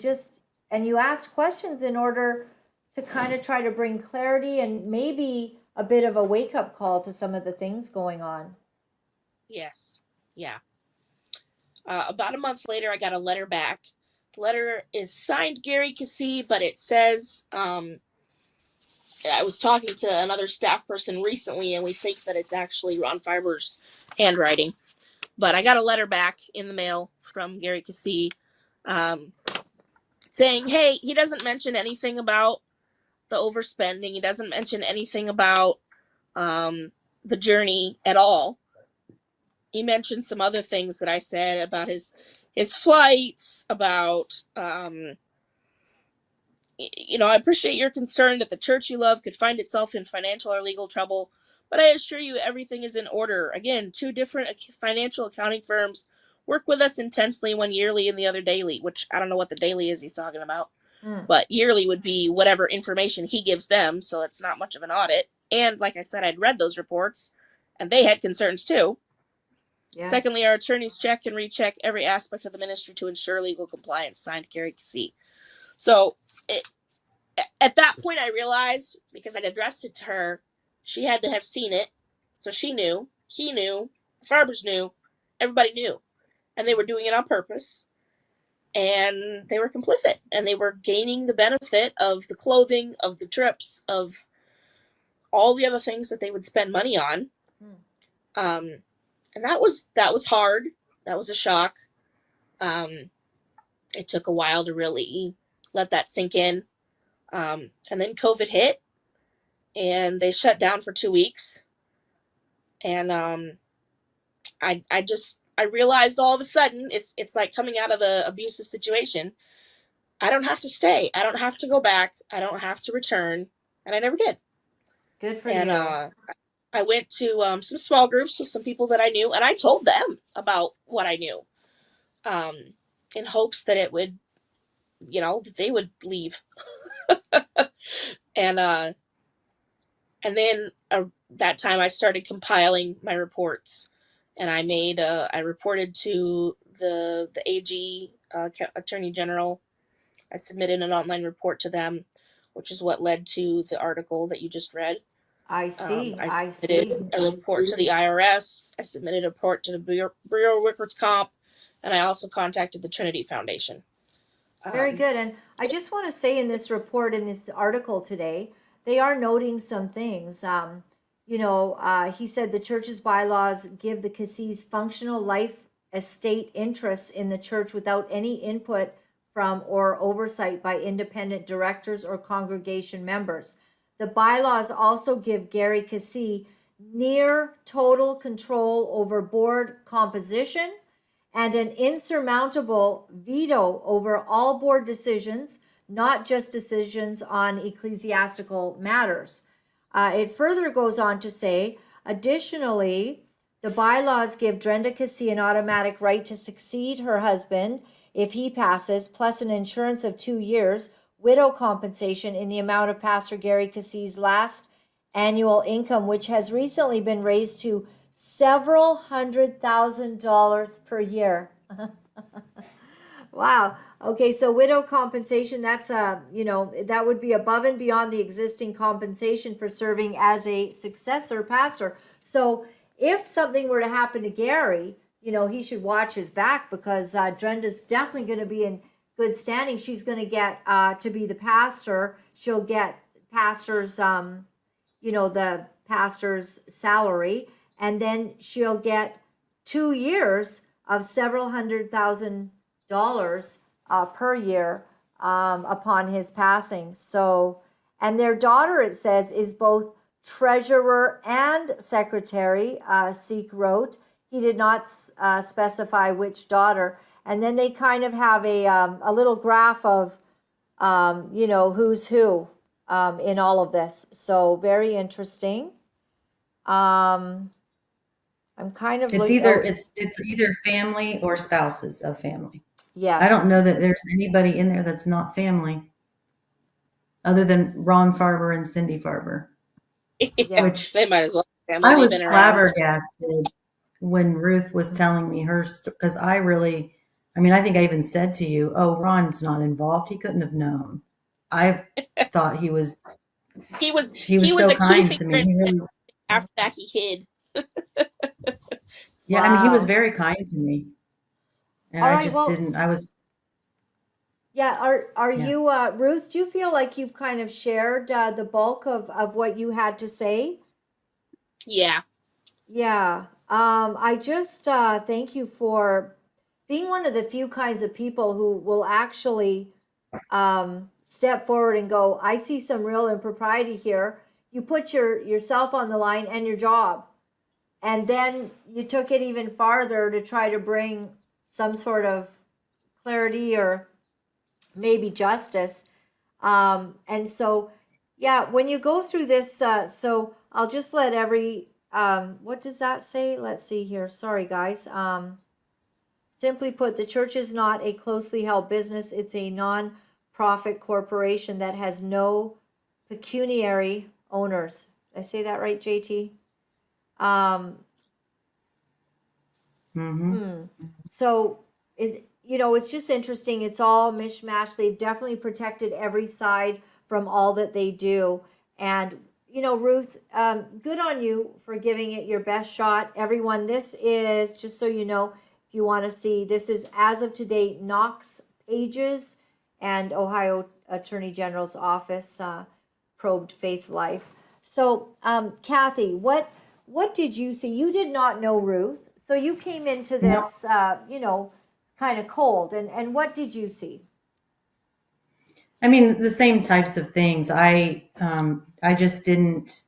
asked questions in order to kind of try to bring clarity and maybe a bit of a wake-up call to some of the things going on. Yes. Yeah. About a month later, I got a letter back. The letter is signed Gary Cassie, but it says, I was talking to another staff person recently, and we think that it's actually Ron Fiber's handwriting. But I got a letter back in the mail from Gary Cassie saying, hey, he doesn't mention anything about the overspending. He doesn't mention anything about the journey at all. He mentioned some other things that I said about his flights, about, I appreciate your concern that the church you love could find itself in financial or legal trouble, but I assure you everything is in order. Again, 2 different financial accounting firms work with us intensely, one yearly and the other daily, which I don't know what the daily is he's talking about. But yearly would be whatever information he gives them, so it's not much of an audit. And like I said, I'd read those reports, and they had concerns too. Yes. Secondly, our attorneys check and recheck every aspect of the ministry to ensure legal compliance. Signed, Gary Cassie. So at that point, I realized, because I'd addressed it to her, she had to have seen it. So she knew, he knew, the Farbers knew, everybody knew. And they were doing it on purpose. And they were complicit. And they were gaining the benefit of the clothing, of the trips, of all the other things that they would spend money on. And that was hard. That was a shock. It took a while to really let that sink in. And then COVID hit, and they shut down for 2 weeks. And I realized all of a sudden, it's like coming out of an abusive situation. I don't have to stay. I don't have to go back. I don't have to return. And I never did. Good for you. I went to some small groups with some people that I knew, and I told them about what I knew, in hopes that it would, that they would leave. And then that time I started compiling my reports, and I reported to the AG, Attorney General. I submitted an online report to them, which is what led to the article that you just read. I see. I submitted a report to the IRS. I submitted a report to the Bureau of Workers' Comp, and I also contacted the Trinity Foundation. Very good. And I just want to say, in this report, in this article today, they are noting some things. He said the church's bylaws give the Cassies functional life estate interests in the church without any input from or oversight by independent directors or congregation members. The bylaws also give Gary Cassie near total control over board composition, and an insurmountable veto over all board decisions, not just decisions on ecclesiastical matters. It further goes on to say, additionally, the bylaws give Drenda Cassie an automatic right to succeed her husband if he passes, plus an insurance of 2 years, widow compensation in the amount of Pastor Gary Cassie's last annual income, which has recently been raised to several $100,000 per year. Wow. Okay, so widow compensation, that's that would be above and beyond the existing compensation for serving as a successor pastor. So if something were to happen to Gary, he should watch his back, because Drenda's definitely going to be in good standing. She's going to get to be the pastor. She'll get pastor's the pastor's salary, and then she'll get 2 years of several $100,000 per year upon his passing. So, and their daughter, it says, is both treasurer and secretary, Seek wrote. He did not specify which daughter. And then they kind of have a little graph of, who's who in all of this. So very interesting. I'm kind of It's either family or spouses of family. Yes. I don't know that there's anybody in there that's not family, other than Ron Farber and Cindy Farber. Yeah. Which They might as well. Family. I They've was been around. flabbergasted when Ruth was telling me her story, because I think I even said to you, "Oh, Ron's not involved. He couldn't have known." I thought he was. He was So a kind key to figure. me. He really, After that, he hid. yeah, I mean, he was Wow. very kind to me, and All I right, just well- didn't. I was. Yeah. Are Yeah. you, Ruth, do you feel like you've kind of shared the bulk of what you had to say? Yeah. Yeah. I just thank you for being one of the few kinds of people who will actually step forward and go, I see some real impropriety here. You put yourself on the line and your job. And then you took it even farther to try to bring some sort of clarity or maybe justice. And so, yeah, when you go through this, so I'll just let what does that say? Let's see here. Sorry, guys. Simply put, the church is not a closely held business. It's a non-profit corporation that has no pecuniary owners. Did I say that right, JT? So it's just interesting. It's all mishmash. They've definitely protected every side from all that they do. And, Ruth, good on you for giving it your best shot. Everyone, this is, just so you know, if you want to see, this is as of today, Knox Pages and Ohio Attorney General's office probed Faith Life. So, Kathy, what did you see? You did not know Ruth. So you came into this, kind of cold. And what did you see? I mean, the same types of things. I just didn't.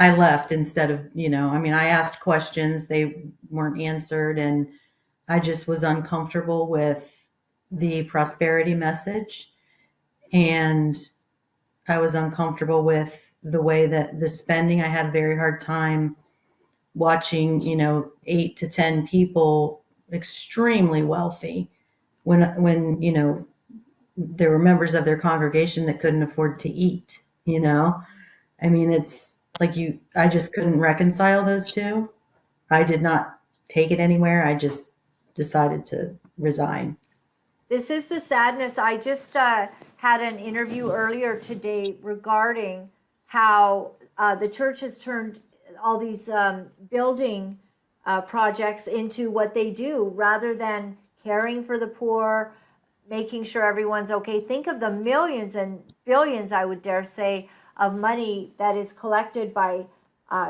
I left instead of, I asked questions, they weren't answered, and I just was uncomfortable with the prosperity message, and I was uncomfortable with the way that the spending. I had a very hard time watching, 8 to 10 people extremely wealthy when there were members of their congregation that couldn't afford to eat, I mean, it's like I just couldn't reconcile those two. I did not take it anywhere. I just decided to resign. This is the sadness. I just had an interview earlier today regarding how the church has turned all these building projects into what they do rather than caring for the poor, making sure everyone's okay. Think of the millions and billions, I would dare say, of money that is collected by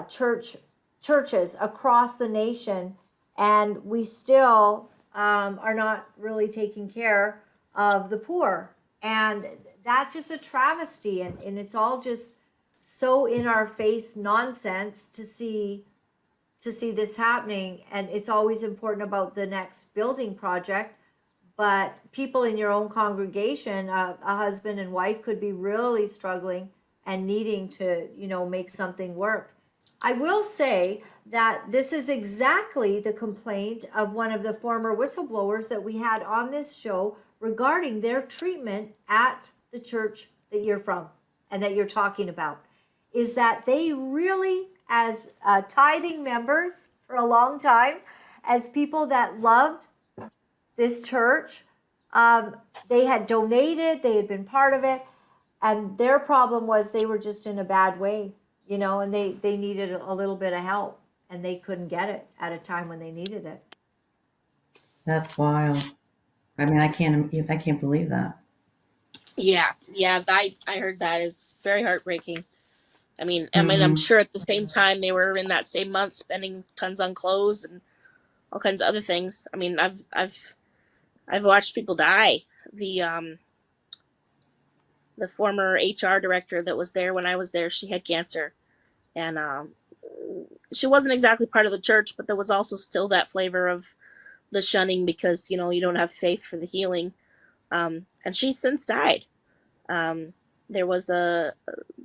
churches across the nation, and we still are not really taking care of the poor. And that's just a travesty, and it's all just so in our face nonsense to see this happening. And it's always important about the next building project, but people in your own congregation, a husband and wife, could be really struggling and needing to, make something work. I will say that this is exactly the complaint of one of the former whistleblowers that we had on this show regarding their treatment at the church that you're from and that you're talking about, is that they really, as tithing members for a long time, as people that loved this church, they had donated, they had been part of it, and their problem was they were just in a bad way, and they needed a little bit of help, and they couldn't get it at a time when they needed it. That's wild. I mean, I can't believe that. Yeah. I heard that is very heartbreaking. I mean, I'm sure at the same time they were in that same month spending tons on clothes and all kinds of other things. I mean, I've watched people die. The former HR director that was there when I was there, she had cancer, and she wasn't exactly part of the church, but there was also still that flavor of the shunning because, you don't have faith for the healing. And she's since died. There was a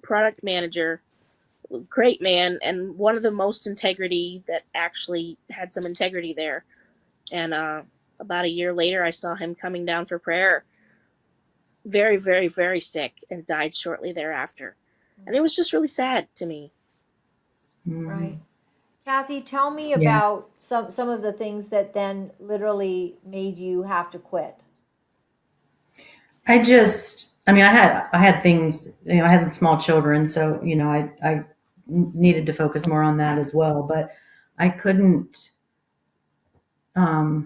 product manager, great man, and one of the most integrity that actually had some integrity there. And about a year later, I saw him coming down for prayer, very, very, very sick, and died shortly thereafter. And it was just really sad to me. Right. Kathy, tell me about some of the things that then literally made you have to quit. I had things, I had small children, so, I needed to focus more on that as well, but I couldn't, I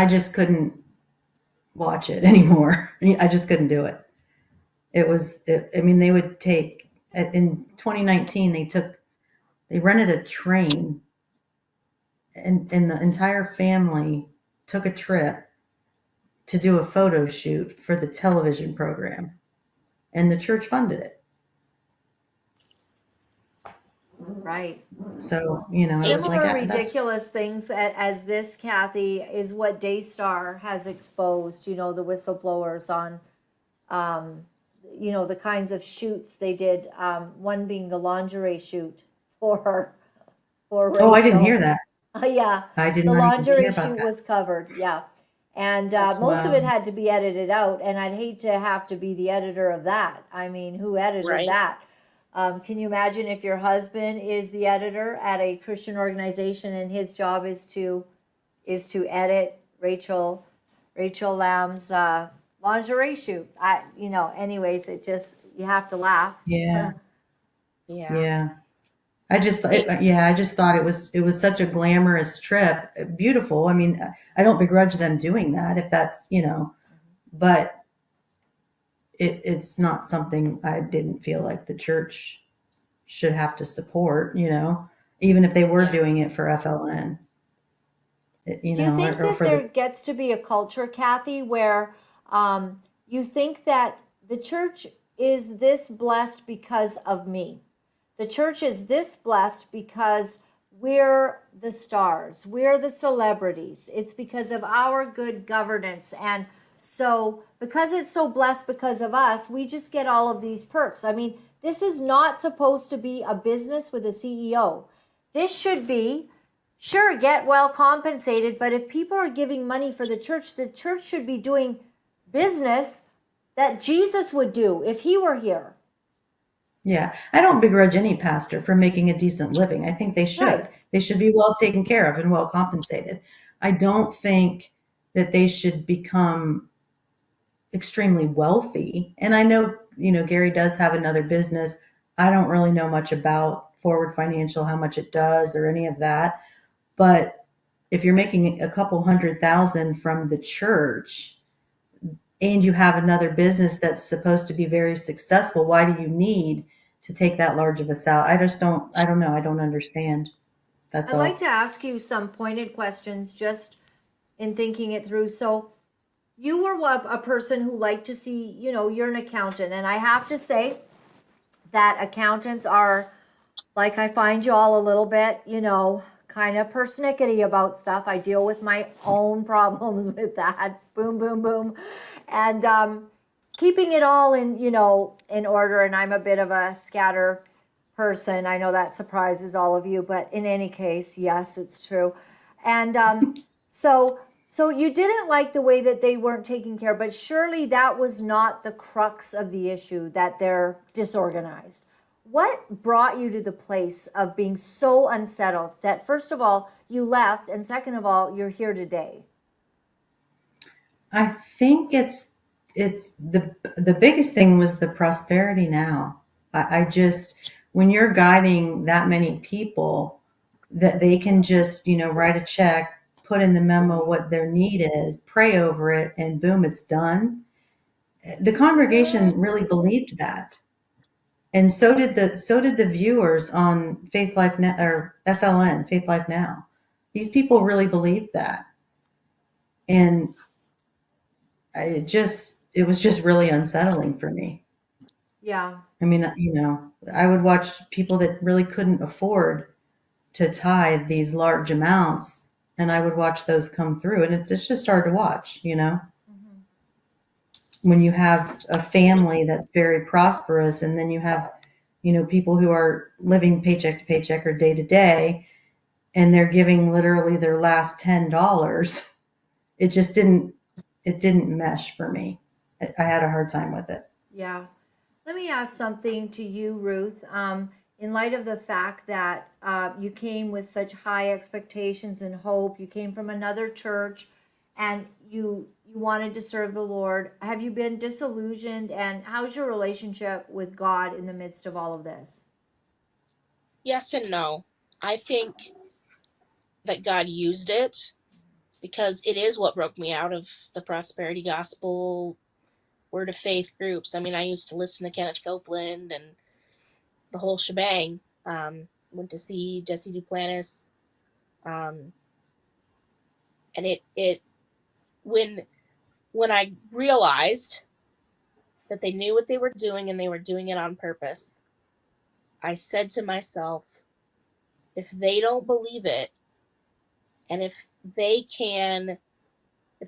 just couldn't watch it anymore. I just couldn't do it. They would take, in 2019, they rented a train and the entire family took a trip to do a photo shoot for the television program, and the church funded it. Right. So, it was like Similar ridiculous things as this, Kathy, is what Daystar has exposed, the whistleblowers on, the kinds of shoots they did, one being the lingerie shoot for Rachel. Oh, I didn't hear that. Yeah. I did The not even hear lingerie about shoot that. was covered. Yeah. And That's most of wild. it had to be edited out. And I'd hate to have to be the editor of that. I mean, who edited Right. that? Can you imagine if your husband is the editor at a Christian organization and his job is to edit Rachel Lamb's lingerie shoot? Anyways, you have to laugh. Yeah. Yeah. Yeah. I just thought it was such a glamorous trip. Beautiful. I mean, I don't begrudge them doing that if that's, but it's not something I didn't feel like the church should have to support, even if they were doing it for FLN. Do you think that there gets to be a culture, Kathy, where you think that the church is this blessed because of me? The church is this blessed because we're the stars, we're the celebrities. It's because of our good governance. And so because it's so blessed because of us, we just get all of these perks. I mean, this is not supposed to be a business with a CEO. This should be, sure, get well compensated, but if people are giving money for the church should be doing business that Jesus would do if he were here. Yeah, I don't begrudge any pastor for making a decent living. I think they should. Right. They should be well taken care of and well compensated. I don't think that they should become extremely wealthy. And I know, Gary does have another business. I don't really know much about Forward Financial, how much it does or any of that. But if you're making a couple $100,000 from the church and you have another business that's supposed to be very successful, why do you need to take that large of a salary? I don't know. I don't understand. That's I'd all. like to ask you some pointed questions just in thinking it through. So you were a person who liked to see, you're an accountant. And I have to say, that accountants are, like, I find you all a little bit, kind of persnickety about stuff. I deal with my own problems with that. Boom, boom, boom. And keeping it all in order. And I'm a bit of a scatter person. I know that surprises all of you, but in any case, yes, it's true. And so you didn't like the way that they weren't taking care, but surely that was not the crux of the issue, that they're disorganized. What brought you to the place of being so unsettled that, first of all, you left, and second of all, you're here today? I think it's the biggest thing was the prosperity now. I just, when you're guiding that many people, that they can just, write a check, put in the memo what their need is, pray over it, and boom, it's done. The congregation really believed that. And so did the viewers on Faith Life Now, or FLN, Faith Life Now. These people really believed that. And it was just really unsettling for me. Yeah. I mean, I would watch people that really couldn't afford to tithe these large amounts, and I would watch those come through, and it's just hard to watch, Mm-hmm. when you have a family that's very prosperous, and then you have, people who are living paycheck to paycheck or day to day, and they're giving literally their last $10. It didn't mesh for me. I had a hard time with it. Yeah. Let me ask something to you, Ruth. In light of the fact that you came with such high expectations and hope, you came from another church, and you wanted to serve the Lord. Have you been disillusioned, and how's your relationship with God in the midst of all of this? Yes and no. I think that God used it, because it is what broke me out of the prosperity gospel, word of faith groups. I mean, I used to listen to Kenneth Copeland and the whole shebang. Went to see Jesse Duplantis. And it when I realized that they knew what they were doing and they were doing it on purpose, I said to myself, if they don't believe it, and if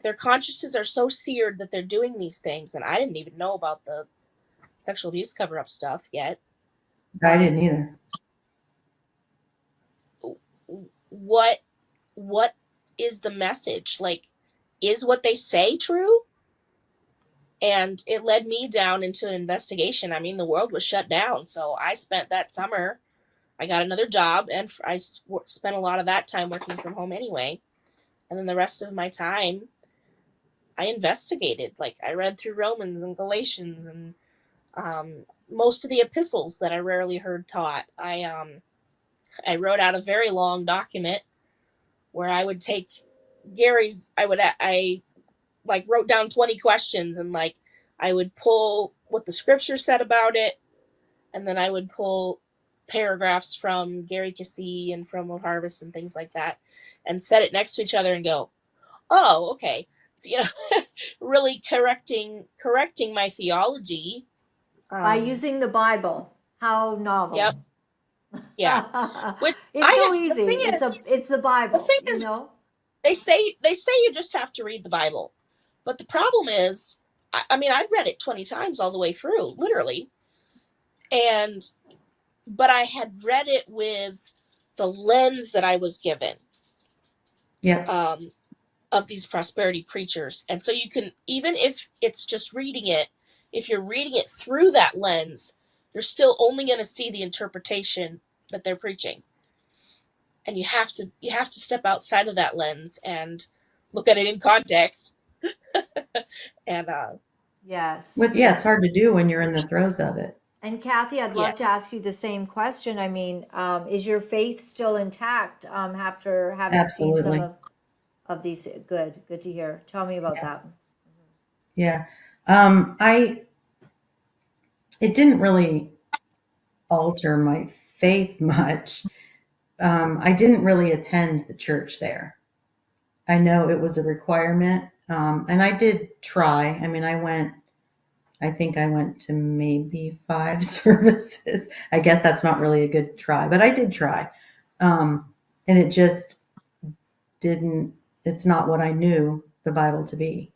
their consciences are so seared that they're doing these things, and I didn't even know about the sexual abuse cover-up stuff yet. I didn't either. What is the message? Like, is what they say true? And it led me down into an investigation. I mean, the world was shut down, so I spent that summer, I got another job, and I spent a lot of that time working from home anyway. And then the rest of my time, I investigated. Like, I read through Romans and Galatians and most of the epistles that I rarely heard taught. I wrote out a very long document where I would take I wrote down 20 questions, and I would pull what the scripture said about it, and then I would pull paragraphs from Gary Cassie and from Will Harvest and things like that, and set it next to each other and go, oh, okay. So, really correcting my theology. By using the Bible. How novel. Yep. Yeah. It's so easy. It's the Bible. The thing is, they say you just have to read the Bible. But the problem is, I mean, I've read it 20 times all the way through, literally. But I had read it with the lens that I was given. Yeah. Of these prosperity preachers. And so you can, even if it's just reading it, if you're reading it through that lens, you're still only going to see the interpretation that they're preaching. And you have to step outside of that lens and look at it in context. And yes. Well, yeah, it's hard to do when you're in the throes of it. And Kathy, I'd love to ask you the same question. I mean, is your faith still intact after having Absolutely. seen some of these? Good to hear. Tell me about that. Yeah. It didn't really alter my faith much. I didn't really attend the church there. I know it was a requirement. And I did try. I mean, I went I think I went to maybe 5 services. I guess that's not really a good try, but I did try. And it just didn't, it's not what I knew the Bible to be.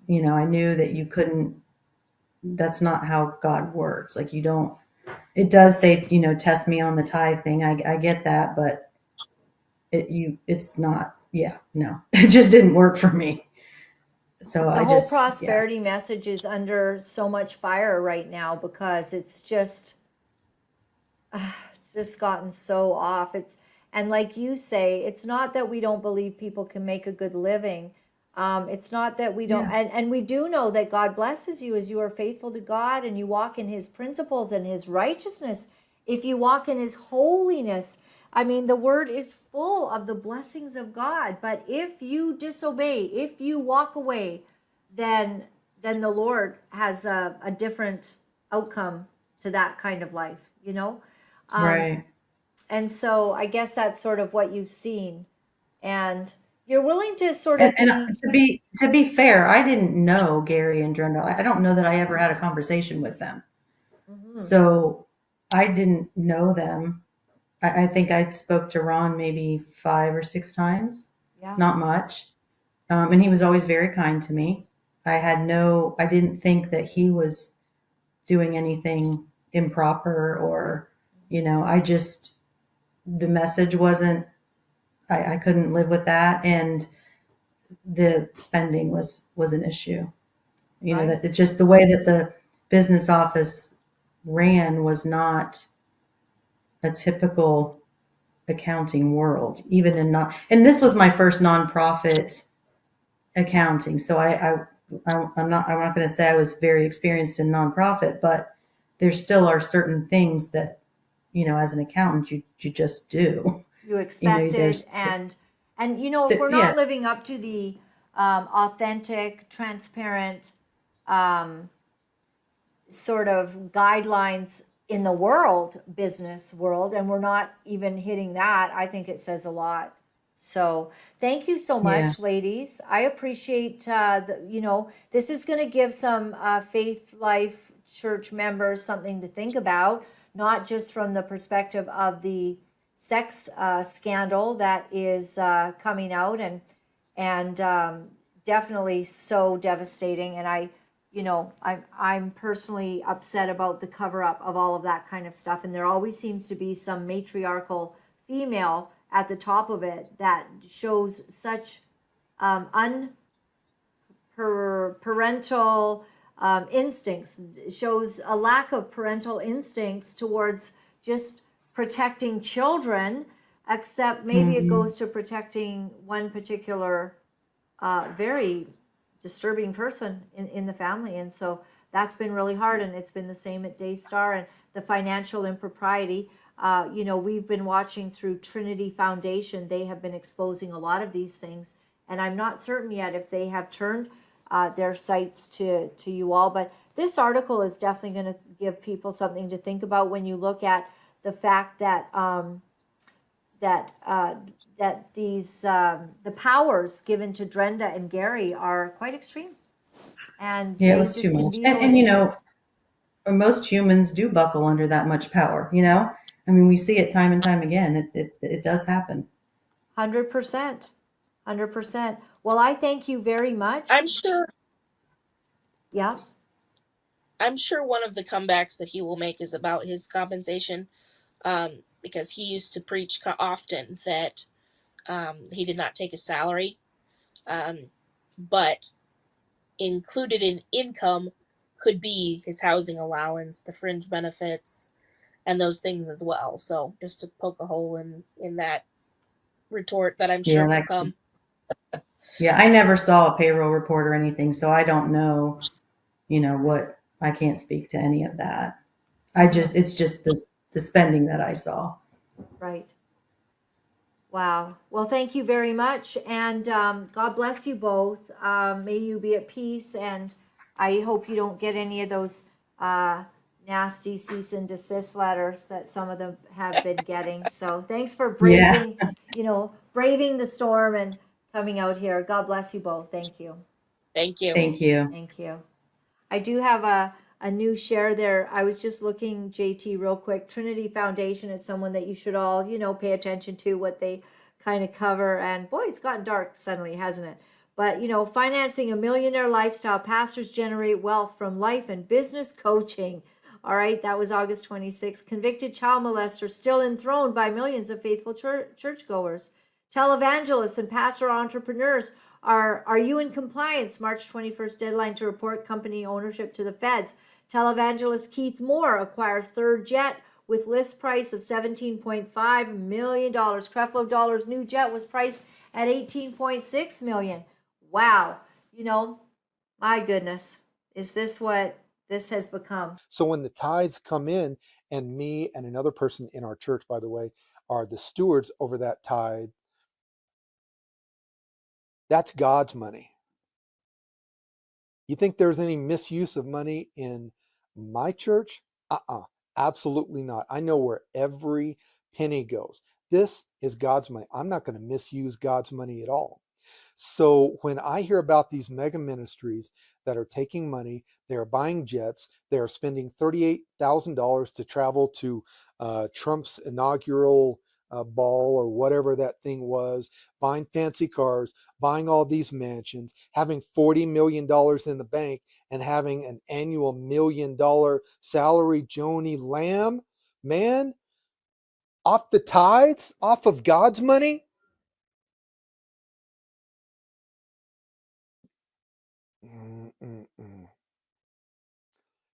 You know, I knew that you couldn't, that's not how God works. Like you don't, it does say, you know, test me on the tithe thing. I get that, but it's not, yeah, no, it just didn't work for me. So The I whole just, yeah, prosperity message is under so much fire right now because it's just gotten so off. And like you say, it's not that we don't believe people can make a good living. It's not that we don't, yeah, and we do know that God blesses you as you are faithful to God and you walk in his principles and his righteousness. If you walk in his holiness, I mean, the word is full of the blessings of God. But if you disobey, if you walk away, then the Lord has a different outcome to that kind of life, you know? right. And so I guess that's sort of what you've seen. And you're willing to sort of And be, to be fair, I didn't know Gary and Drendel. I don't know that I ever had a conversation with them. mhm, So I didn't know them. I think I spoke to Ron maybe 5 or 6 times, yeah, not much. And he was always very kind to me. I didn't think that he was doing anything improper or, you know, the message wasn't, I couldn't live with that. And the spending was an issue. You know, right. that it just the way that the business office ran was not a typical accounting world, even in not, and this was my first nonprofit accounting. So I'm not going to say I was very experienced in nonprofit, but there still are certain things that, you know, as an accountant, you just do. You You know, expected, and you know, if we're yeah, not living up to the authentic, transparent um, sort of guidelines in the world, business world, and we're not even hitting that, I think it says a lot. So thank you so yeah, much, ladies. I appreciate, you know, this is going to give some Faith Life Church members something to think about, not just from the perspective of the sex scandal that is coming out and definitely so devastating. And you know, I'm personally upset about the cover up of all of that kind of stuff. And there always seems to be some matriarchal female at the top of it that shows such parental instincts, shows a lack of parental instincts towards just protecting children, except maybe it hmm goes to protecting one particular very disturbing person in the family. And so that's been really hard. And it's been the same at Daystar and the financial impropriety. You know, we've been watching through Trinity Foundation. They have been exposing a lot of these things. And I'm not certain yet if they have turned their sights to you all. But this article is definitely going to give people something to think about when you look at the fact that that that these the powers given to Drenda and Gary are quite extreme, and yeah, it they was too just can much. be no And you different. know, most humans do buckle under that much power. You know, I mean, we see it time and time again. It does happen. 100%, 100%. Well, I thank you very much. I'm sure Yeah. I'm sure one of the comebacks that he will make is about his compensation, because he used to preach often that he did not take a salary, um, but included in income could be his housing allowance, the fringe benefits, and those things as well. So just to poke a hole in that retort that I'm Yeah, sure will that, come. yeah. I never saw a payroll report or anything, so I don't know. You know what? I can't speak to any of that. Hmm. It's just the spending that I saw. Right. Wow. Well, thank you very much. And God bless you both. May you be at peace. And I hope you don't get any of those nasty cease and desist letters that some of them have been getting. So thanks for Yeah. braving the storm and coming out here. God bless you both. Thank you. Thank you. Thank you. Thank you. I do have a new share there. I was just looking, JT, real quick. Trinity Foundation is someone that you should all, pay attention to what they kind of cover. And boy, it's gotten dark suddenly, hasn't it? But, financing a millionaire lifestyle, pastors generate wealth from life and business coaching. All right, that was August 26th. Convicted child molester still enthroned by millions of faithful churchgoers. Televangelists and pastor entrepreneurs, are you in compliance? March 21st deadline to report company ownership to the feds. Televangelist Keith Moore acquires third jet with list price of $17.5 million. Creflo Dollar's new jet was priced at $18.6 million. Wow. My goodness. Is this what this has become? So when the tithes come in, and me and another person in our church, by the way, are the stewards over that tithe, that's God's money. You think there's any misuse of money in my church? Absolutely not. I know where every penny goes. This is God's money. I'm not going to misuse God's money at all. So when I hear about these mega ministries that are taking money, they are buying jets, they are spending $38,000 to travel to Trump's inaugural ball or whatever that thing was, buying fancy cars, buying all these mansions, having $40 million in the bank, and having an annual $1 million salary, Joni Lamb, man, off the tithes, off of God's money.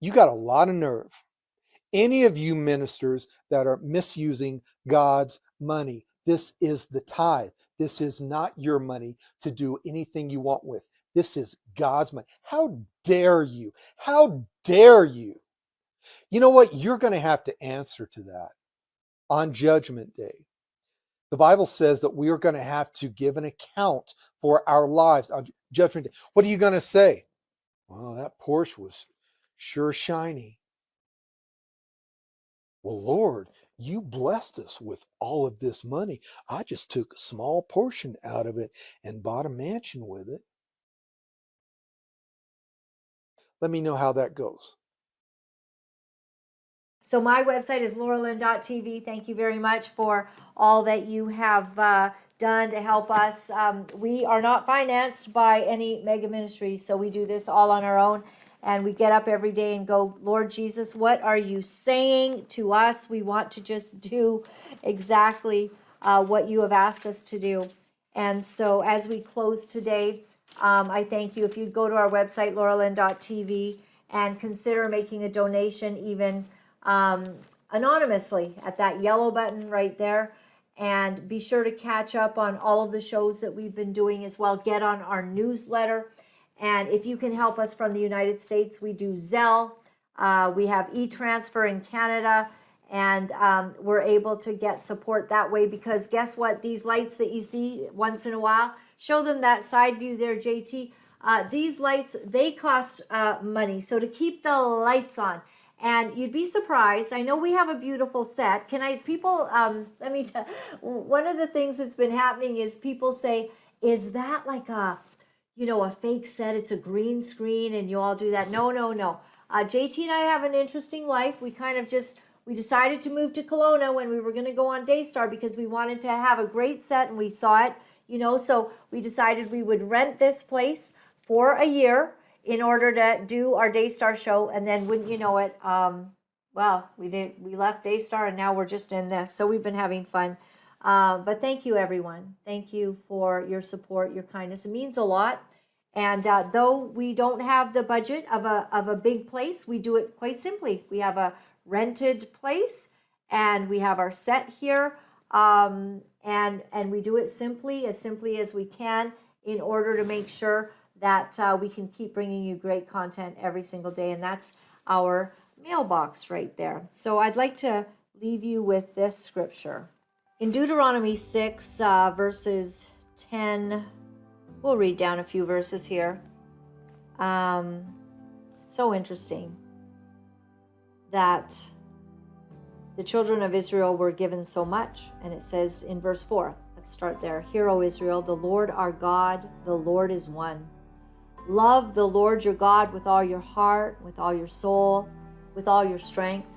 You got a lot of nerve. Any of you ministers that are misusing God's money, this is the tithe. This is not your money to do anything you want with. This is God's money. How dare you? How dare you? You know what? You're going to have to answer to that on Judgment Day. The Bible says that we are going to have to give an account for our lives on Judgment Day. What are you going to say? Well, that Porsche was sure shiny. Well, Lord, you blessed us with all of this money. I just took a small portion out of it and bought a mansion with it. Let me know how that goes. So my website is Laura-Lynn.tv. Thank you very much for all that you have done to help us. We are not financed by any mega ministries, so we do this all on our own. And we get up every day and go, Lord Jesus, what are you saying to us? We want to just do exactly what you have asked us to do. And so as we close today, I thank you. If you'd go to our website, lauralyn.tv, and consider making a donation even anonymously at that yellow button right there. And be sure to catch up on all of the shows that we've been doing as well. Get on our newsletter. And if you can help us from the United States, we do Zelle. We have e-transfer in Canada, and we're able to get support that way, because guess what? These lights that you see once in a while, show them that side view there, JT. These lights, they cost money. So to keep the lights on, and you'd be surprised. I know we have a beautiful set. Let me tell, one of the things that's been happening is people say, is that like a fake set? It's a green screen and you all do that. No. JT and I have an interesting life. We decided to move to Kelowna when we were going to go on Daystar because we wanted to have a great set, and we saw it, so we decided we would rent this place for a year in order to do our Daystar show. And then wouldn't you know it, we left Daystar and now we're just in this. So we've been having fun. But thank you, everyone. Thank you for your support, your kindness. It means a lot. And though we don't have the budget of a big place, we do it quite simply. We have a rented place, and we have our set here, and we do it simply as we can in order to make sure that we can keep bringing you great content every single day. And that's our mailbox right there. So I'd like to leave you with this scripture. In Deuteronomy 6, verses 10, we'll read down a few verses here. So interesting that the children of Israel were given so much. And it says in verse 4, let's start there. Hear, O Israel, the Lord our God, the Lord is one. Love the Lord your God with all your heart, with all your soul, with all your strength.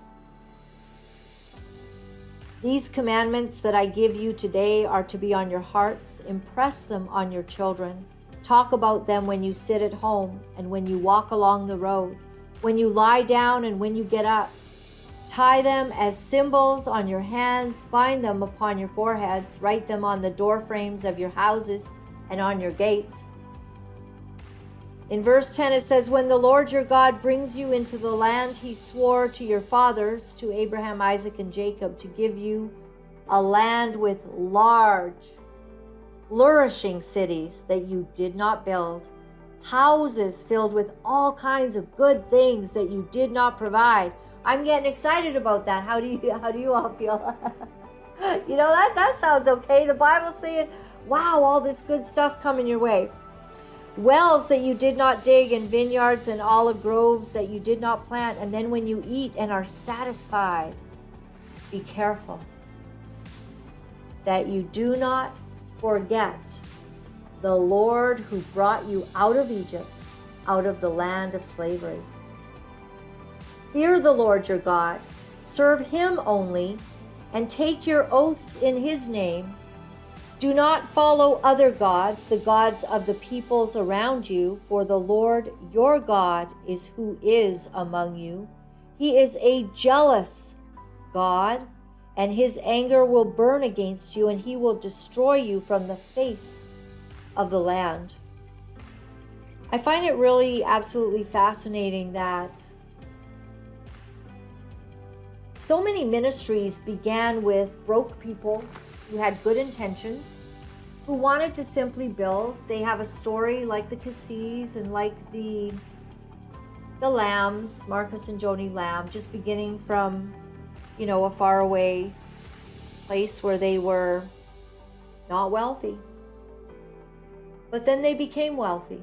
These commandments that I give you today are to be on your hearts. Impress them on your children. Talk about them when you sit at home and when you walk along the road, when you lie down and when you get up. Tie them as symbols on your hands, bind them upon your foreheads, write them on the door frames of your houses and on your gates. In verse 10 it says, when the Lord your God brings you into the land he swore to your fathers, to Abraham, Isaac, and Jacob, to give you a land with large, flourishing cities that you did not build, houses filled with all kinds of good things that you did not provide. I'm getting excited about that. How do you all feel? You know, that sounds okay. The Bible's saying, wow, all this good stuff coming your way. Wells that you did not dig, and vineyards and olive groves that you did not plant. And then when you eat and are satisfied, be careful that you do not forget the Lord who brought you out of Egypt, out of the land of slavery. Fear the Lord your God, serve him only, and take your oaths in his name. Do not follow other gods, the gods of the peoples around you, for the Lord your God is who is among you. He is a jealous God, and his anger will burn against you, and he will destroy you from the face of the land. I find it really absolutely fascinating that so many ministries began with broke people who had good intentions, who wanted to simply build. They have a story like the Cassis and like the Lambs, Marcus and Joni Lamb, just beginning from, you know, a faraway place where they were not wealthy. But then they became wealthy.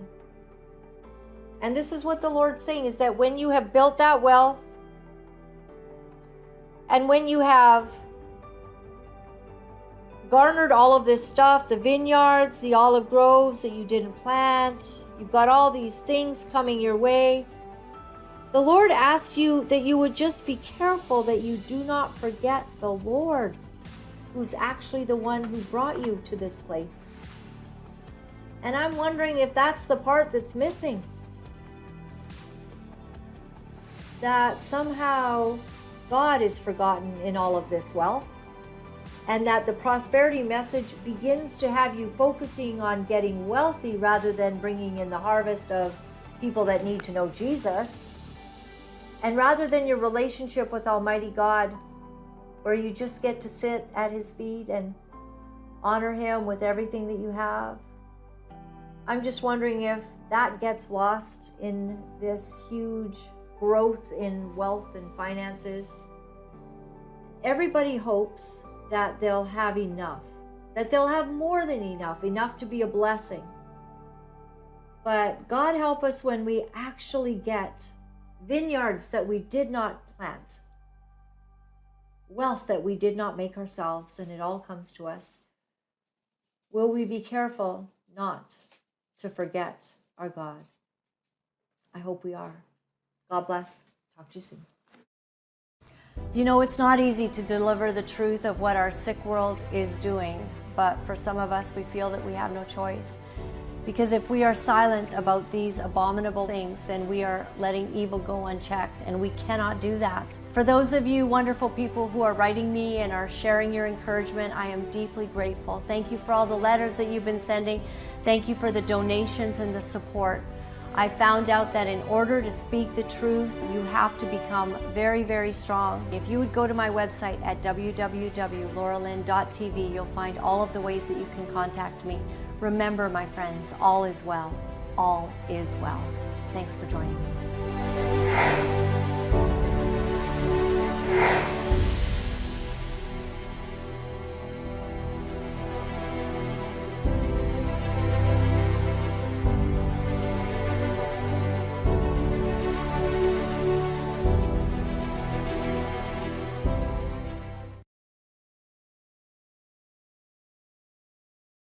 And this is what the Lord's saying, is that when you have built that wealth, and when you have garnered all of this stuff, the vineyards, the olive groves that you didn't plant, you've got all these things coming your way, the Lord asks you that you would just be careful that you do not forget the Lord, who's actually the one who brought you to this place. And I'm wondering if that's the part that's missing. That somehow God is forgotten in all of this wealth, and that the prosperity message begins to have you focusing on getting wealthy rather than bringing in the harvest of people that need to know Jesus. And rather than your relationship with Almighty God, where you just get to sit at his feet and honor him with everything that you have. I'm just wondering if that gets lost in this huge growth in wealth and finances. Everybody hopes that they'll have enough, that they'll have more than enough to be a blessing. But God help us when we actually get vineyards that we did not plant, wealth that we did not make ourselves, and it all comes to us. Will we be careful not to forget our God? I hope we are. God bless. Talk to you soon. You know, it's not easy to deliver the truth of what our sick world is doing, but for some of us, we feel that we have no choice. Because if we are silent about these abominable things, then we are letting evil go unchecked, and we cannot do that. For those of you wonderful people who are writing me and are sharing your encouragement, I am deeply grateful. Thank you for all the letters that you've been sending. Thank you for the donations and the support. I found out that in order to speak the truth, you have to become very, very strong. If you would go to my website at www.laura-lynn.tv, you'll find all of the ways that you can contact me. Remember, my friends, all is well. All is well. Thanks for joining me.